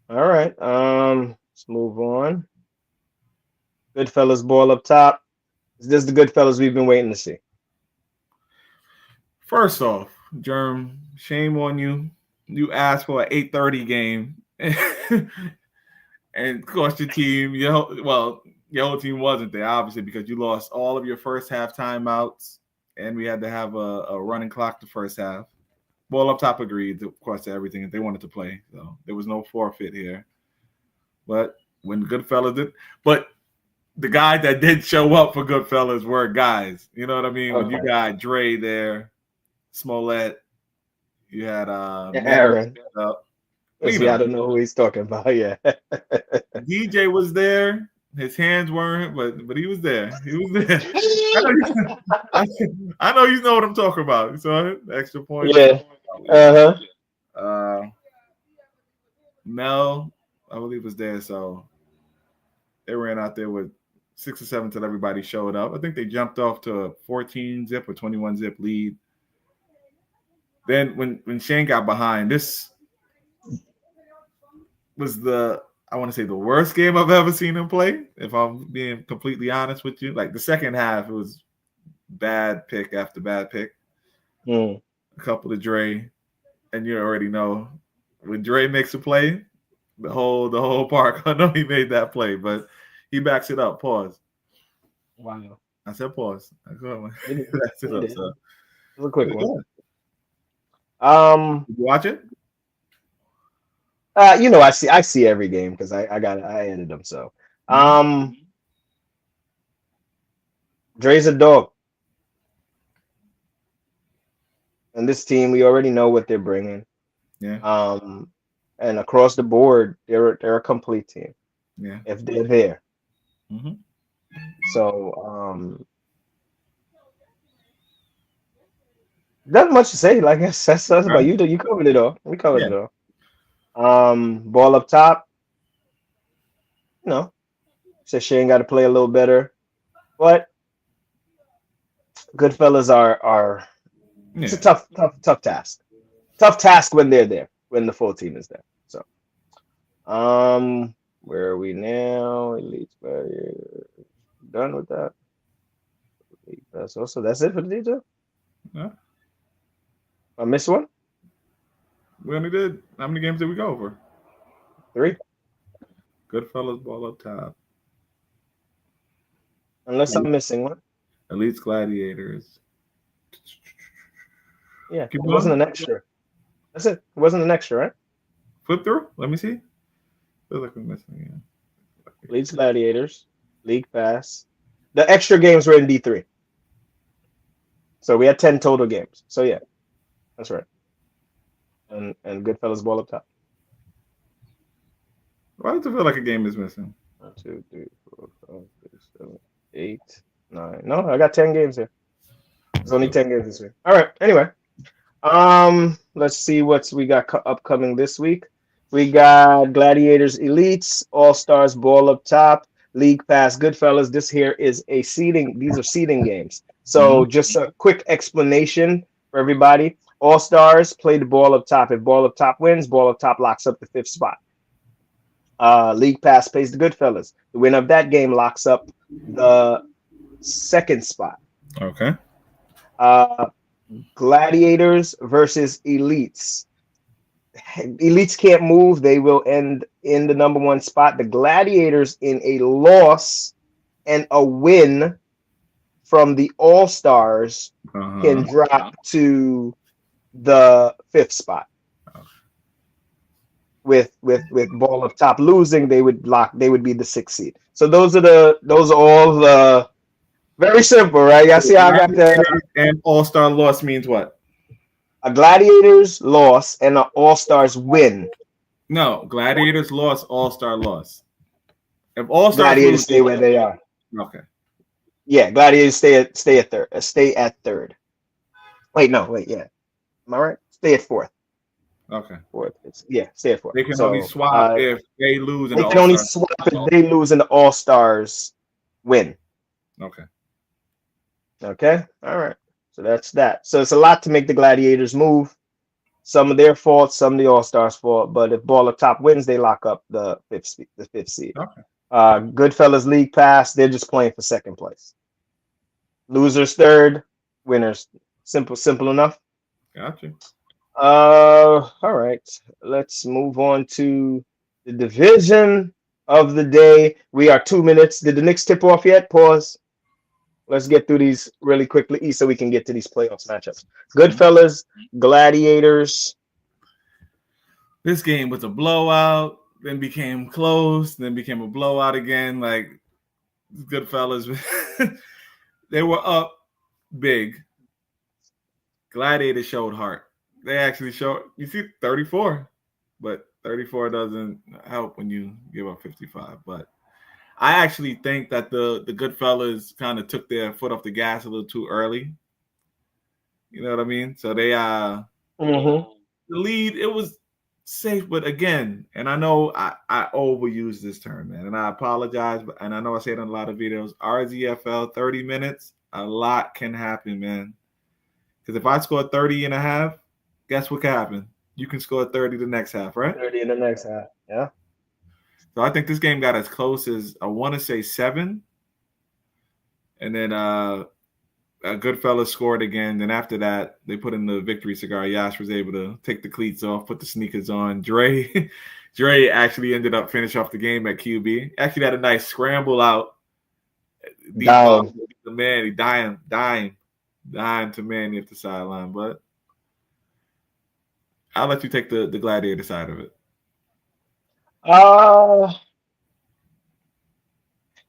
All right. Let's move on. Goodfellas ball up top. Is this the Goodfellas we've been waiting to see?
First off, Germ, shame on you. You asked for an 8:30 game. And cost your team, your whole team wasn't there, obviously, because you lost all of your first half timeouts, and we had to have a running clock the first half. Ball up top agreed, of course, to everything that they wanted to play. So there was no forfeit here. But when Goodfellas did, but the guys that did show up for Goodfellas were guys. You know what I mean? Okay. When you got Dre there, Smollett, you had
Aaron. I don't know who he's talking about. Yeah.
DJ was there. His hands weren't, but he was there. He was there. I know you know what I'm talking about. So extra point.
Yeah.
Mel, I believe, was there. So they ran out there with 6 or 7 till everybody showed up. I think they jumped off to a 14 zip or 21 zip lead. Then when Shane got behind, this was I want to say the worst game I've ever seen him play, if I'm being completely honest with you. Like the second half, it was bad pick after bad pick. A couple of Dre, and you already know when Dre makes a play, the whole park. I know he made that play, but he backs it up. Pause.
Wow.
I said pause. That's
it
up.
It
So.
was a quick one.
Did you watch it?
I see every game because I edited them. So, Dre's a dog, and this team we already know what they're bringing.
Yeah.
And across the board, they're a complete team.
Yeah.
If they're there.
Mm-hmm.
So, not much to say. Like that's about you. You covered it all. We covered it all. Ball up top. So Shane got to play a little better, but Goodfellas are it's a tough task. Tough task when they're there, when the full team is there. So, where are we now? Elite done with that. That's also that's it for the detail.
Yeah.
I missed one.
We only did. How many games did we go over?
3.
Goodfellas, ball up top.
Unless I'm missing one.
Elite's Gladiators.
Yeah, it wasn't an extra. That's it. It wasn't an extra, right?
Flip through. Let me see. Feels like we're missing again.
Elite's Gladiators, League Pass. The extra games were in D3. So we had 10 total games. So yeah, that's right. And Goodfellas ball up top.
Why does it feel like a game is missing?
1, 2, 3, 4, 5, 6, 7, 8, 9. No, I got 10 games here. There's only 10 games this week. All right. Anyway, let's see what we got upcoming this week. We got Gladiators Elites, All Stars Ball up top, League Pass Goodfellas. This here is a seeding. These are seeding games. So just a quick explanation for everybody. All Stars play the ball up top. If ball up top wins, ball up top locks up the 5th spot. League Pass plays the Goodfellas. The winner of that game locks up the 2nd spot.
Okay.
Gladiators versus Elites. Elites can't move. They will end in the number 1 spot. The Gladiators, in a loss and a win from the All Stars, can drop to the 5th spot. With ball up top losing, they would be the 6th seed. So those are all the very simple, right? I see how I got that.
And All-Star loss means what?
A Gladiators loss and an All-Stars win.
No, Gladiators loss, All-Star loss. If All-Stars
Gladiators stay where they are.
Okay.
Yeah, Gladiators stay at third. Stay at 3rd. Wait, yeah. Am I right? Stay at 4th.
Okay.
4th. Stay at 4th.
They can only swap if they lose.
They can only swap if they lose and the All-Stars win.
Okay.
Okay. All right. So that's that. So it's a lot to make the Gladiators move. Some of their fault, some of the All-Stars' fault. But if ball up top wins, they lock up the 5th seed.
Okay.
Goodfellas League Pass, they're just playing for 2nd place. Losers 3rd, winners. Simple enough.
Gotcha.
All right. Let's move on to the division of the day. We are 2 minutes. Did the Knicks tip off yet? Pause. Let's get through these really quickly so we can get to these playoffs matchups. Goodfellas, Gladiators.
This game was a blowout, then became close, then became a blowout again. Like, Goodfellas, they were up big. Gladiators showed heart. They actually showed, you see, 34, but 34 doesn't help when you give up 55. But I actually think that the Goodfellas kind of took their foot off the gas a little too early. You know what I mean? So they
Mm-hmm.
the lead, it was safe, but again, and I know I overuse this term, man, and I apologize, but and I know I say it in a lot of videos. RZFL 30 minutes, a lot can happen, man. Because if I score 30 and a half, guess what can happen? You can score 30 the next half, right?
30 in the next half. Yeah.
So I think this game got as close as I want to say 7. And then Goodfellas scored again. Then after that, they put in the victory cigar. Yash was able to take the cleats off, put the sneakers on. Dre actually ended up finish off the game at QB. Actually had a nice scramble out.
Down.
The man, he dying to Manny at the sideline. But I'll let you take the gladiator side of it.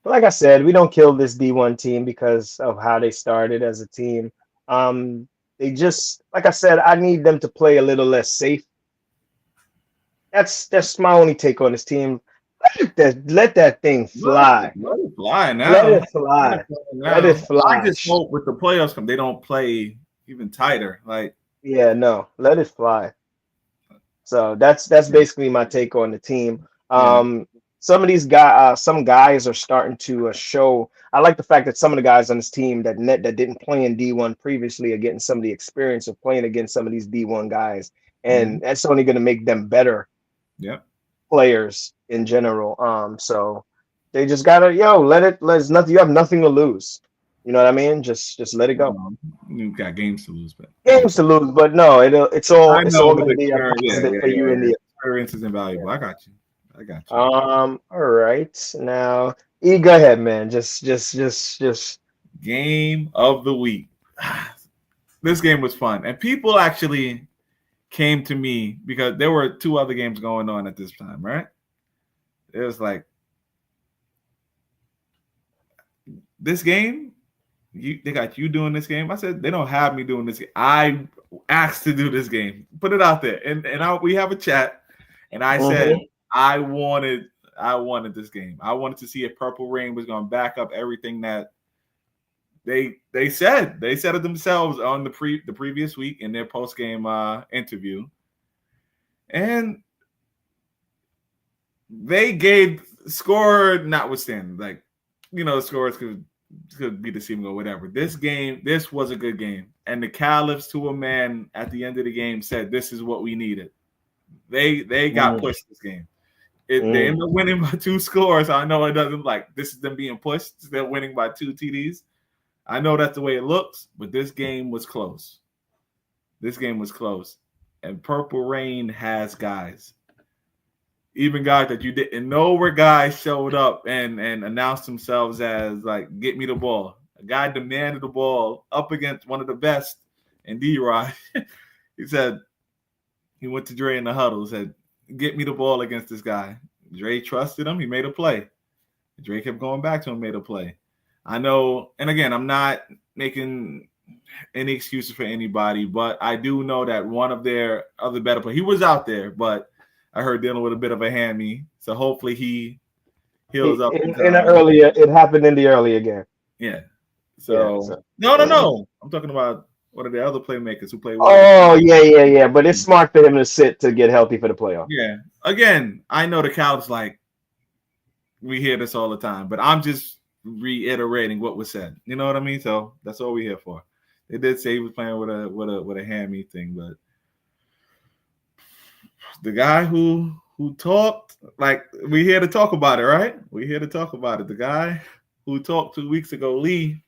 Like I said, we don't kill this D1 team because of how they started as a team. They just, like I said, I need them to play a little less safe. That's my only take on this team. Let that thing fly.
Let it fly now.
Let it fly. Let it fly.
I just hope with the playoffs come, they don't play even tighter. Like,
yeah, no, let it fly. So that's basically my take on the team. Some of these guys, some guys are starting to show. I like the fact that some of the guys on this team that didn't play in D1 previously are getting some of the experience of playing against some of these D1 guys, and that's only going to make them better players in general. So they just gotta let's nothing. You have nothing to lose. You know what I mean? Just let it go.
You've got games to lose, but
no, it's all going to be a positive for you in the
experience is invaluable. I got you.
All right. Now, E, go ahead, man. Just
game of the week. This game was fun, and people actually came to me because there were 2 other games going on at this time, right? It was like this game. They got you doing this game. I said they don't have me doing this game. I asked to do this game. Put it out there, and we have a chat, and I said. I wanted this game. I wanted to see if Purple Rain was going to back up everything that they said. They said it themselves on the previous week in their post game interview, and they gave score notwithstanding. Like scores could be deceiving or whatever. This was a good game, and the Caliphs to a man at the end of the game said this is what we needed. They got pushed this game. They end up winning by 2 scores. I know it doesn't this is them being pushed. They're winning by 2 TDs. I know that's the way it looks, but this game was close. And Purple Rain has guys. Even guys that you didn't know were guys showed up and announced themselves as get me the ball. A guy demanded the ball up against one of the best in D-Rod. He said, he went to Dre in the huddle, said, get me the ball against this guy. Dre trusted him. He made a play. Dre kept going back to him, made a play. I know, and again, I'm not making any excuses for anybody, but I do know that one of their other better players, he was out there, but I heard dealing with a bit of a hammy. So hopefully he heals up.
It happened in the earlier game.
Yeah. So no. I'm talking about one of the other playmakers who played well.
Oh, yeah. But it's smart for him to sit to get healthy for the playoff.
Yeah. Again, I know the Cavs we hear this all the time, but I'm just reiterating what was said. You know what I mean? So that's all we're here for. They did say he was playing with a hammy thing, but the guy who talked, we're here to talk about it, right? We're here to talk about it. The guy who talked 2 weeks ago, Lee.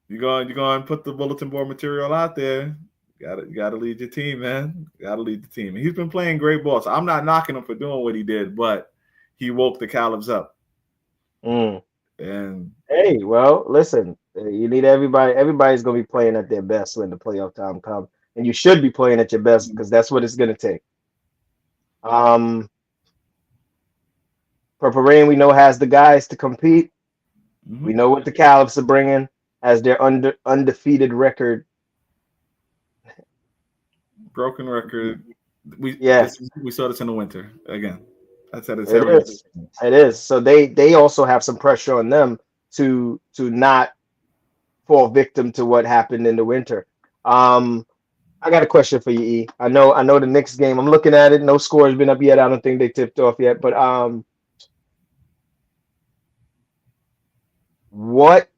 You're going to put the bulletin board material out there. You gotta lead your team, man. You gotta lead the team. And he's been playing great ball. So I'm not knocking him for doing what he did, but he woke the Caliphs up. And
hey, well, listen, you need everybody. Everybody's gonna be playing at their best when the playoff time comes, and you should be playing at your best because that's what it's gonna take. Purple Rain, we know, has the guys to compete. We know what the Caliphs are bringing as their undefeated record.
Broken record. We saw this in the winter again. I said it's
It
every.
is. It is. So they also have some pressure on them to not fall victim to what happened in the winter. I got a question for you, E. I know the Knicks game. I'm looking at it. No score has been up yet. I don't think they tipped off yet. But what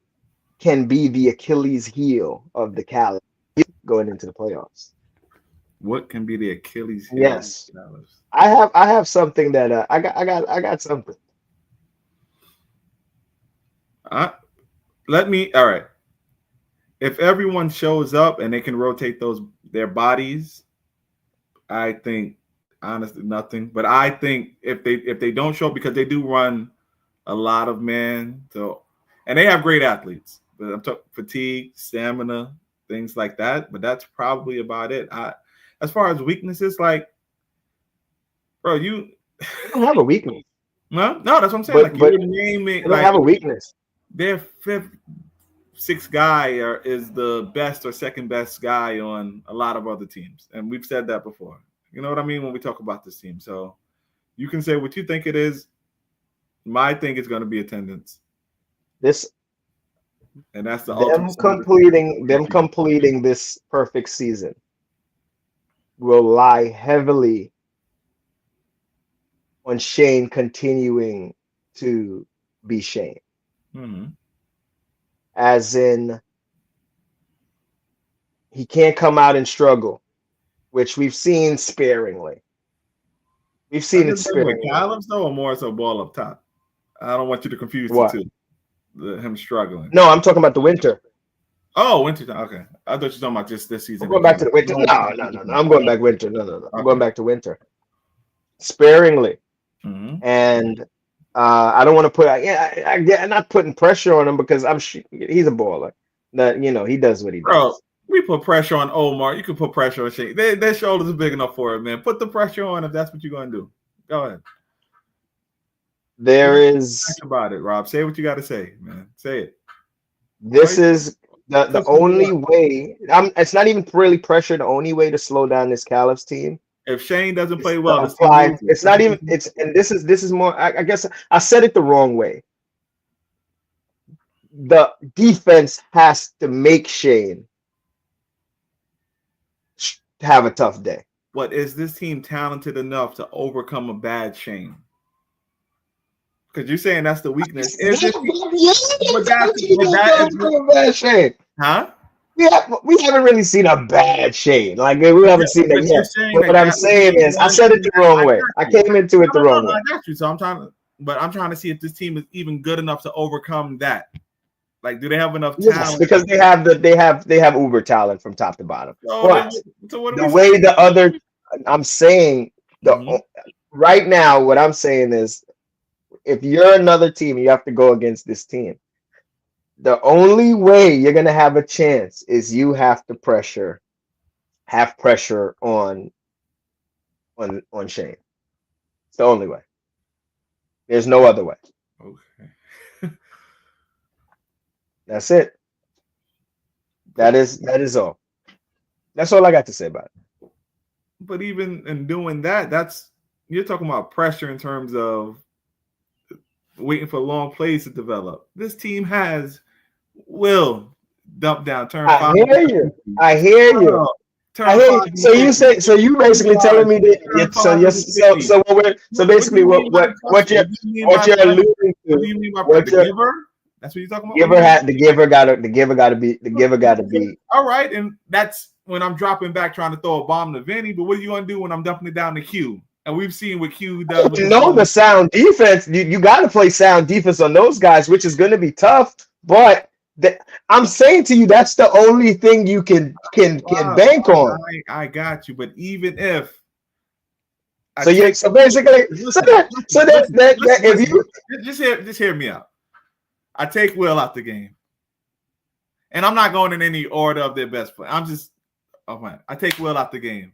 can be the Achilles heel of the Cavs going into the playoffs?
What can be the Achilles heel?
Yes, I have something that I got something.
All right. If everyone shows up and they can rotate their bodies, I think honestly nothing. But I think if they don't show up, because they do run a lot of man, and they have great athletes, but I'm talking fatigue, stamina, things like that. But that's probably about it. As far as weaknesses, like, bro, you
don't have a weakness.
No, that's what I'm saying.
But
you're naming,
they don't have a weakness.
Their fifth, sixth guy is the best or second best guy on a lot of other teams, and we've said that before. You know what I mean when we talk about this team. So you can say what you think it is. My thing is going to be attendance. And that's the
them completing this perfect season will lie heavily on Shane continuing to be Shane.
Mm-hmm.
As in, he can't come out and struggle, which we've seen sparingly. We've seen it sparingly.
Callums, though, or more so ball up top? I don't want you to confuse the two. Him struggling.
No, I'm talking about the winter.
Oh, winter. Okay. I thought you were talking about just this season.
I'm going back to the winter. No. I'm going back winter. No. I'm going back to winter. Sparingly.
Mm-hmm.
And I don't want to put. I'm not putting pressure on him because he's a baller. That he does what he does.
Bro, we put pressure on Omar. You can put pressure on Shane. Their shoulders are big enough for it, man. Put the pressure on if that's what you're going to do. Go ahead. Think about it, Rob. Say what you got to say, man. Say it.
This is the only way. It's not even really pressure. The only way to slow down this Cavs team.
If Shane doesn't play well,
it's not even. And this is more. I guess I said it the wrong way. The defense has to make Shane have a tough day.
But is this team talented enough to overcome a bad Shane? Because you're saying that's the weakness.
Bad Shane.
Huh?
We haven't really seen a bad Shane. Like we haven't seen it yet. What I'm saying is, I said it the wrong way. I came into it the wrong way.
I got you. So I'm trying to see if this team is even good enough to overcome that. Like, do they have enough talent?
Yes, because they have uber talent from top to bottom. But I'm saying right now, what I'm saying is, if you're another team, you have to go against this team. The only way you're gonna have a chance is you have to have pressure on Shane. It's the only way. There's no other way.
Okay.
That's it. That is all. That's all I got to say about it.
But even in doing that, you're talking about pressure in terms of waiting for long plays to develop. This team has will dump down, turn
I
five.
I hear you. So you basically telling me that basically what you're alluding to.
What do you mean by the giver? That's what you're talking
The
about.
giver got to be.
All right, and that's when I'm dropping back trying to throw a bomb to Vinny. But what are you gonna do when I'm dumping it down to Q? And we've seen what Q does.
The sound defense. You got to play sound defense on those guys, which is going to be tough. But I'm saying to you, that's the only thing you can bank on.
I got you, but even if just hear me out. I take Will out the game, and I'm not going in any order of their best play. I take Will out the game.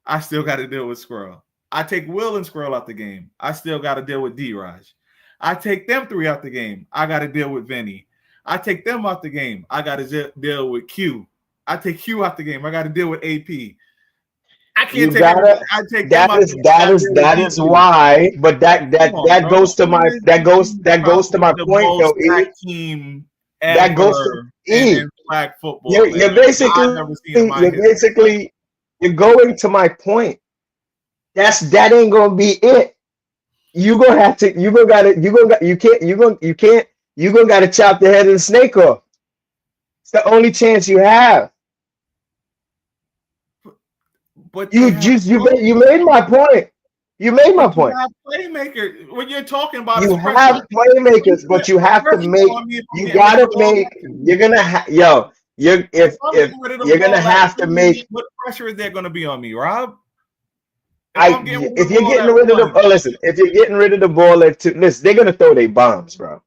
I still got to deal with Squirrel. I take Will and Squirrel out the game. I still got to deal with D-Raj. I take them three out the game. I got to deal with Vinny. I take them out the game. I got to deal with Q. I take Q out the game. I got to deal with AP. I can't
You
take
gotta.
I take
That is why. But that goes to my my
the
point though.
most stacked team
That goes to
ever
E.
in flag football.
You're going to my point. That ain't gonna be it. You gonna have to. You gonna gotta chop the head of the snake off. It's the only chance you have.
But
you made my point. You made my point.
You have playmaker. When you're talking about
you have playmakers, but you have to make. You gotta make. You're gonna yo. You're if you're gonna have to make.
What pressure is there gonna be on me, Rob?
If you're getting rid of the listen, if you're getting rid of the ball listen, they're gonna throw their bombs, bro.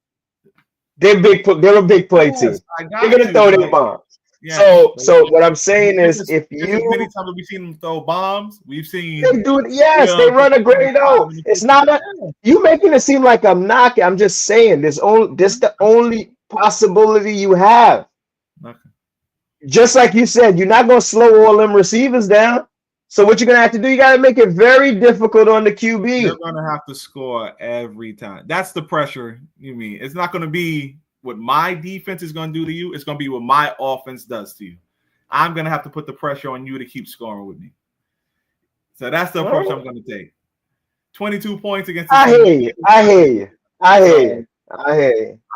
They're a big play team. They're gonna throw their bombs. Yeah. So what I'm saying is, if you
many times we've seen them throw bombs, we've seen
they do it. Yes, they run a great O. It's not you making it seem like I'm knocking. I'm just saying this the only possibility you have. Okay. Just like you said, you're not gonna slow all them receivers down. So what you're gonna have to do, you gotta make it very difficult on the QB.
You're gonna have to score every time. That's the pressure you mean. It's not gonna be what my defense is going to do to you. It's going to be what my offense does to you. I'm going to have to put the pressure on you to keep scoring with me. So that's the approach I'm going to take. 22 points against the
team. I hear you.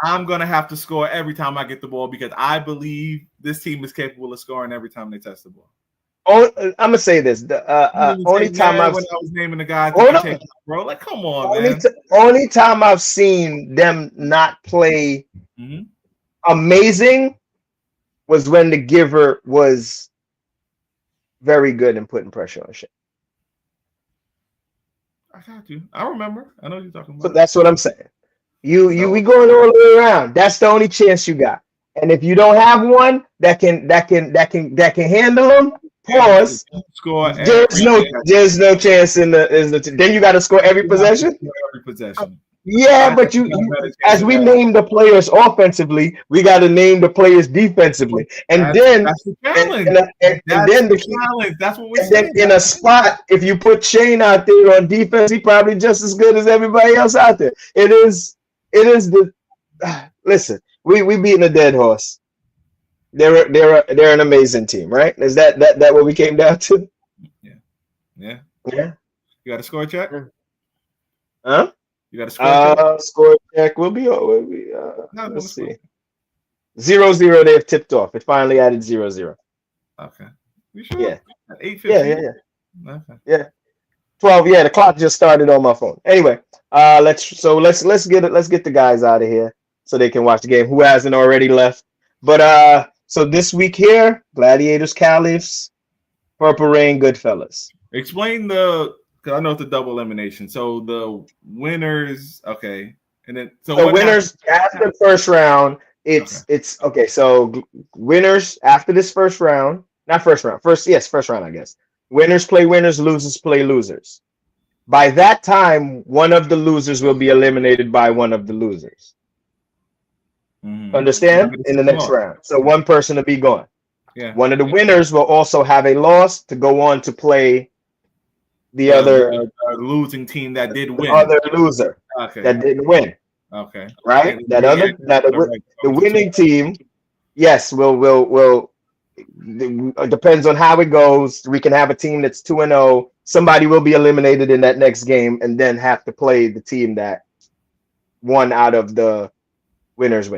I'm going to have to score every time I get the ball because I believe this team is capable of scoring every time they touch the ball.
I'm going to say this. Only time I
was naming the guys, bro, like, come on, man.
Only time I've seen them not play amazing was when the giver was very good in putting pressure on shit.
I got you. I remember. I know what you're talking about.
So that's what I'm saying. We going all the way around. That's the only chance you got. And if you don't have one that can handle them, pause.
Score.
There's no chance in the. Then you got to score every possession.
Every possession.
Yeah, but as we name the players offensively, we got to name the players defensively, and
that's the challenge. That's what we're saying.
In a spot, if you put Shane out there on defense, he's probably just as good as everybody else out there. It is the. Listen, we beating a dead horse. They're an amazing team, right? Is that what we came down to?
Yeah. You got a score check?
Huh?
You got a
score check. We'll be let's see. 0-0, they've tipped off. It finally added 0-0.
Okay. You sure?
Yeah.
8:15?
Yeah. Okay. Yeah. 12. Yeah, the clock just started on my phone. Anyway, let's get the guys out of here so they can watch the game who hasn't already left. But so this week here, Gladiators, Caliphs, Purple Rain, Goodfellas.
Explain because I know it's a double elimination. So the winners, okay, and then
the winners after the first round. It's okay. So winners after this first round, not first round. First round, I guess. Winners play winners, losers play losers. By that time, one of the losers will be eliminated by one of the losers. Understand? In the next round. So one person will be gone.
Yeah.
One of the winners will also have a loss to go on to play the other
losing team that did win.
Other loser that didn't win.
Okay.
Right? The winning team, yes, will depends on how it goes. We can have a team that's 2-0. Somebody will be eliminated in that next game and then have to play the team that won out of the winners.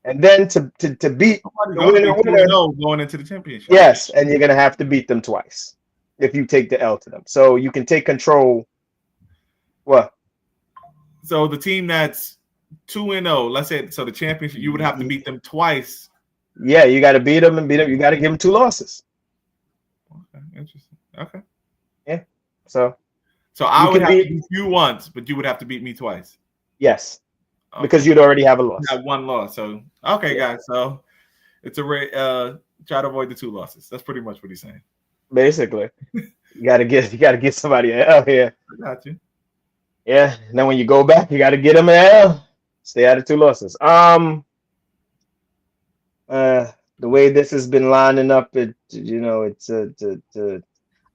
And then to beat the winner
going into the championship.
Yes, and you're gonna have to beat them twice if you take the L to them. So you can take control. What?
So the team that's 2-0, let's say, so the championship, you would have to beat them twice.
Yeah, you got to beat them and beat them. You got to give them 2 losses.
Okay, interesting. Okay.
Yeah. So
I would have to beat you once, but you would have to beat me twice.
Yes. Okay. Because you'd already have a loss.
You have 1 loss. So guys. So it's a try to avoid the 2 losses. That's pretty much what he's saying.
Basically, you gotta get somebody an L here.
I got you.
Yeah. And then when you go back, you got to get them an L. Stay out of 2 losses. The way this has been lining up,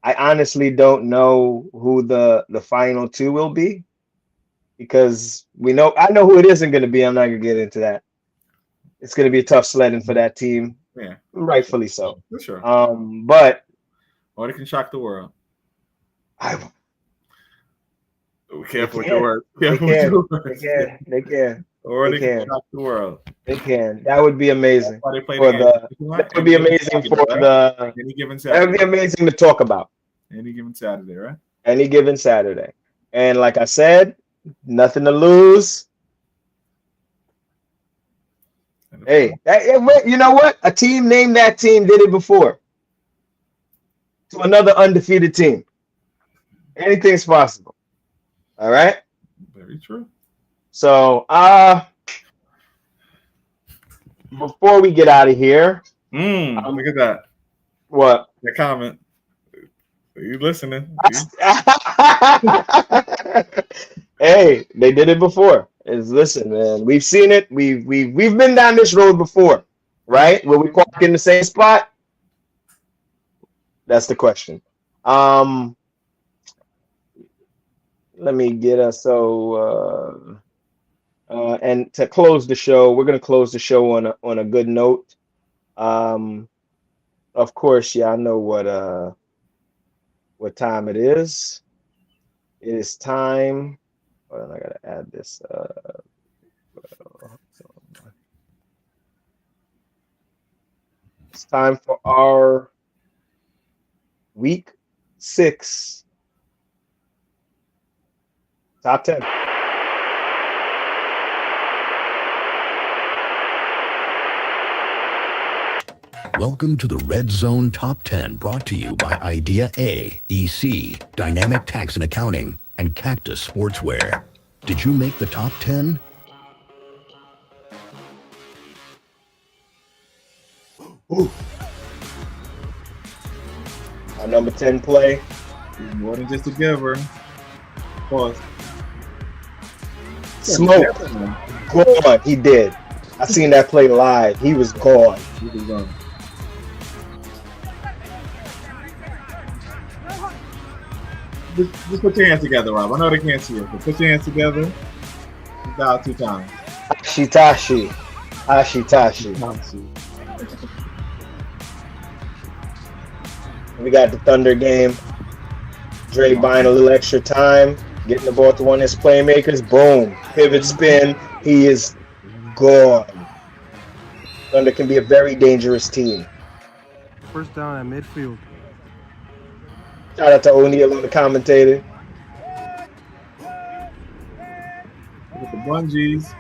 I honestly don't know who the final two will be because I know who it isn't going to be. I'm not going to get into that. It's going to be a tough sledding for that team.
Yeah,
rightfully so.
For sure.
But
or they can shock the world.
Careful
with your words.
They can.
Or they can shock the world.
They can. That would be amazing.
That
would be amazing for the
any given Saturday.
That would be amazing to talk about.
Any given Saturday, right?
Any given Saturday. And like I said, nothing to lose. Hey, you know what? A team named that team did it before. To another undefeated team. Anything's possible. All right?
Very true.
So, before we get out of here.
Look at that.
What?
The comment. Are you listening?
Hey, they did it before. Listen, man, we've seen it. We've been down this road before, right? Will we park in the same spot? That's the question. Let me get us and to close the show, we're gonna close the show on a good note. Of course, I know what time it is. It is time. Hold on, I gotta add this. It's time for our week 6 top 10.
Welcome to the Red Zone Top 10, brought to you by Idea A, EC, Dynamic Tax and Accounting, and Cactus Sportswear. Did you make the top 10?
Ooh. Our number 10 play.
He's more than just a giver. Pause.
Smoke. Gone. He did. I seen that play live. He was gone.
He was gone. Just put your hands together, Rob. I know they can't see it, but put your hands together. Dial 2 times.
Ashitashi. We got the Thunder game. Dre buying a little extra time, getting the ball to one of his playmakers. Boom. Pivot spin. He is gone. Thunder can be a very dangerous team.
First down at midfield.
Shout out to O'Neal on the commentator.
With the bungees.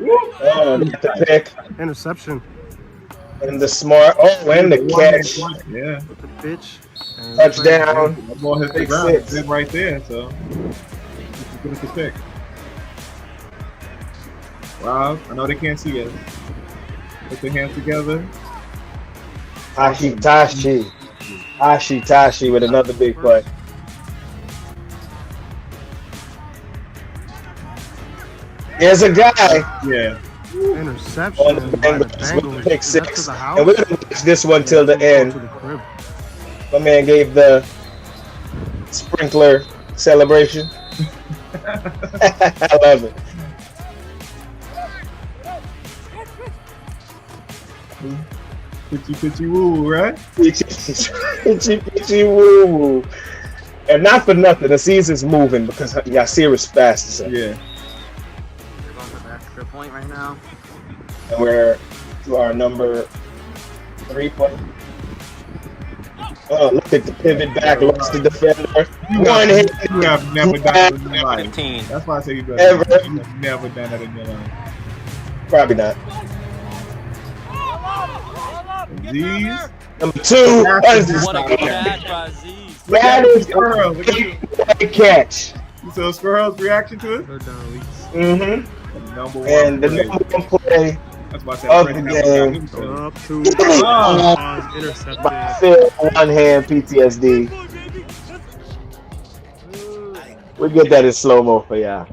Oh, the pick.
Interception.
And the smart. Oh, and the catch.
Yeah.
With the pitch.
Touchdown.
That ball hit the ground. It's in right there, so good at the pick. Rob, I know they can't see us. Put their hands together.
Ashitashi with another big play. There's a guy.
Yeah.
Interception
on the Bengals with pick 6. And we're going to watch this one till the end. My man gave the sprinkler celebration. I love it.
Pitchy woo, right?
Pitchy woo. And not for nothing, the season's moving because Yasir is fast. So.
Yeah.
They're going to the extra point right now.
And we're to our number 3 play. Oh, look at the pivot back, lost the defender. One hit.
You have never done it in your life. That's why I say you've never done that in your life.
Probably not.
These
number 2.
What a catch by Aziz.
That is a great catch.
You saw Squirrel's reaction to it?
Mm-hmm.
Number 1
and the number 1 play
that's why I said
of the game.
Up to intercepted.
One hand PTSD. We'll get that in slow mo for y'all.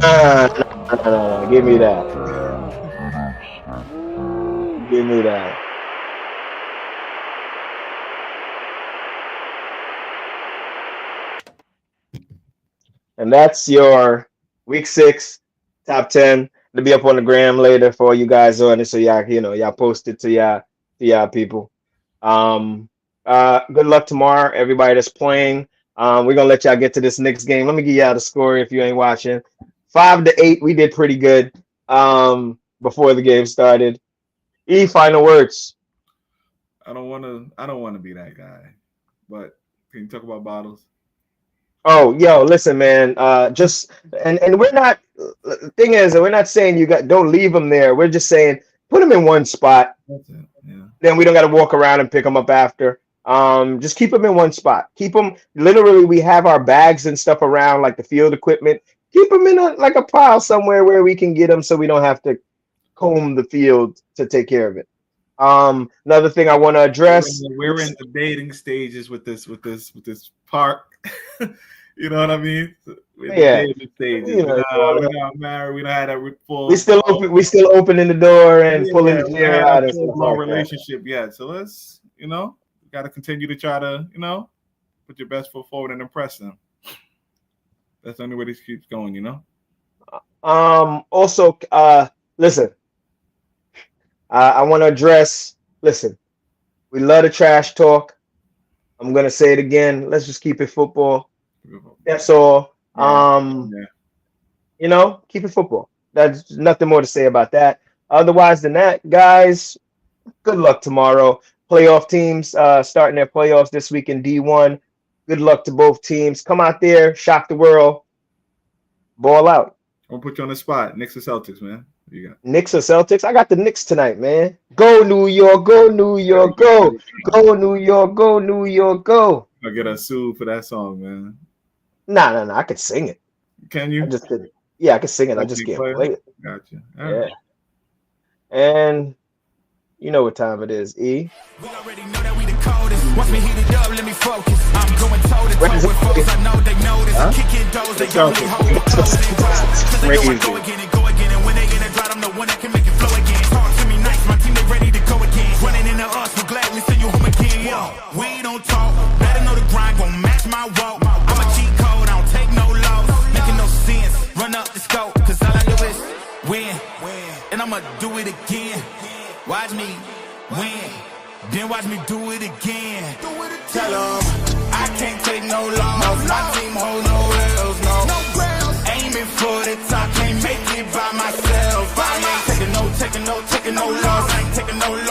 No. Give me that. Give me that. And that's your week 6 top 10. It'll be up on the gram later for all you guys on it. So y'all post it to y'all people. Good luck tomorrow, everybody that's playing. We're gonna let y'all get to this next game. Let me give y'all the score if you ain't watching. 5-8. We did pretty good before the game started. Final words.
I don't want to be that guy. But can you talk about bottles?
Oh, yo, listen, man. Just and we're not. The thing is, we're not saying don't leave them there. We're just saying put them in one spot.
That's it. Yeah.
Then we don't got to walk around and pick them up after. Just keep them in one spot. Keep them. Literally, we have our bags and stuff around, like the field equipment. Keep them in a pile somewhere where we can get them, so we don't have to comb the field to take care of it. Another thing I want to address.
We're in the dating stages with this park. You know what I mean? We're in the dating stages. We're not married. We don't have that full.
We still opening the door and pulling the chair out.
We haven't full relationship yet. So let's, got to continue to try to, put your best foot forward and impress them. That's the only way this keeps going,
Also, listen. I want to address. Listen, we love the trash talk. I'm gonna say it again. Let's just keep it football. That's all. Keep it football. That's nothing more to say about that. Otherwise than that, guys, good luck tomorrow. Playoff teams starting their playoffs this week in D1. Good luck to both teams. Come out there, shock the world, ball out.
I'm gonna put you on the spot. Knicks or Celtics, man. What you got?
Knicks or Celtics? I got the Knicks tonight, man. Go New York, go New York, go. Go New York, go New York, go.
I'll get us sued for that song, man.
Nah. I could sing it.
Can you?
I just did it. Yeah, I can sing it. I just can't play it.
Gotcha.
All right. And you know what time it is, E.
We already know that we the coldest. Watch me heat it up, let me focus. I'm going toe to toe with foes. I know they notice. I'm kicking doors, they only hold the closing ride. Cause they know I go again and go again. And when they in a drought, I'm the one that can make it flow again. Talk to me nice, my team they ready to go again. Running into us, we'll gladly send you home again. Yo, we don't talk, better know the grind gon' match my walk. I'm a cheat code, I don't take no loss. Making no sense, run up the scope. Cause all I do is win. And I'ma do it again. Watch me win, then watch me do it again. Tell them I can't take no loss. My team hold no rails, no. Aiming for the top, can't make it by myself. I ain't taking no loss. I ain't taking no loss.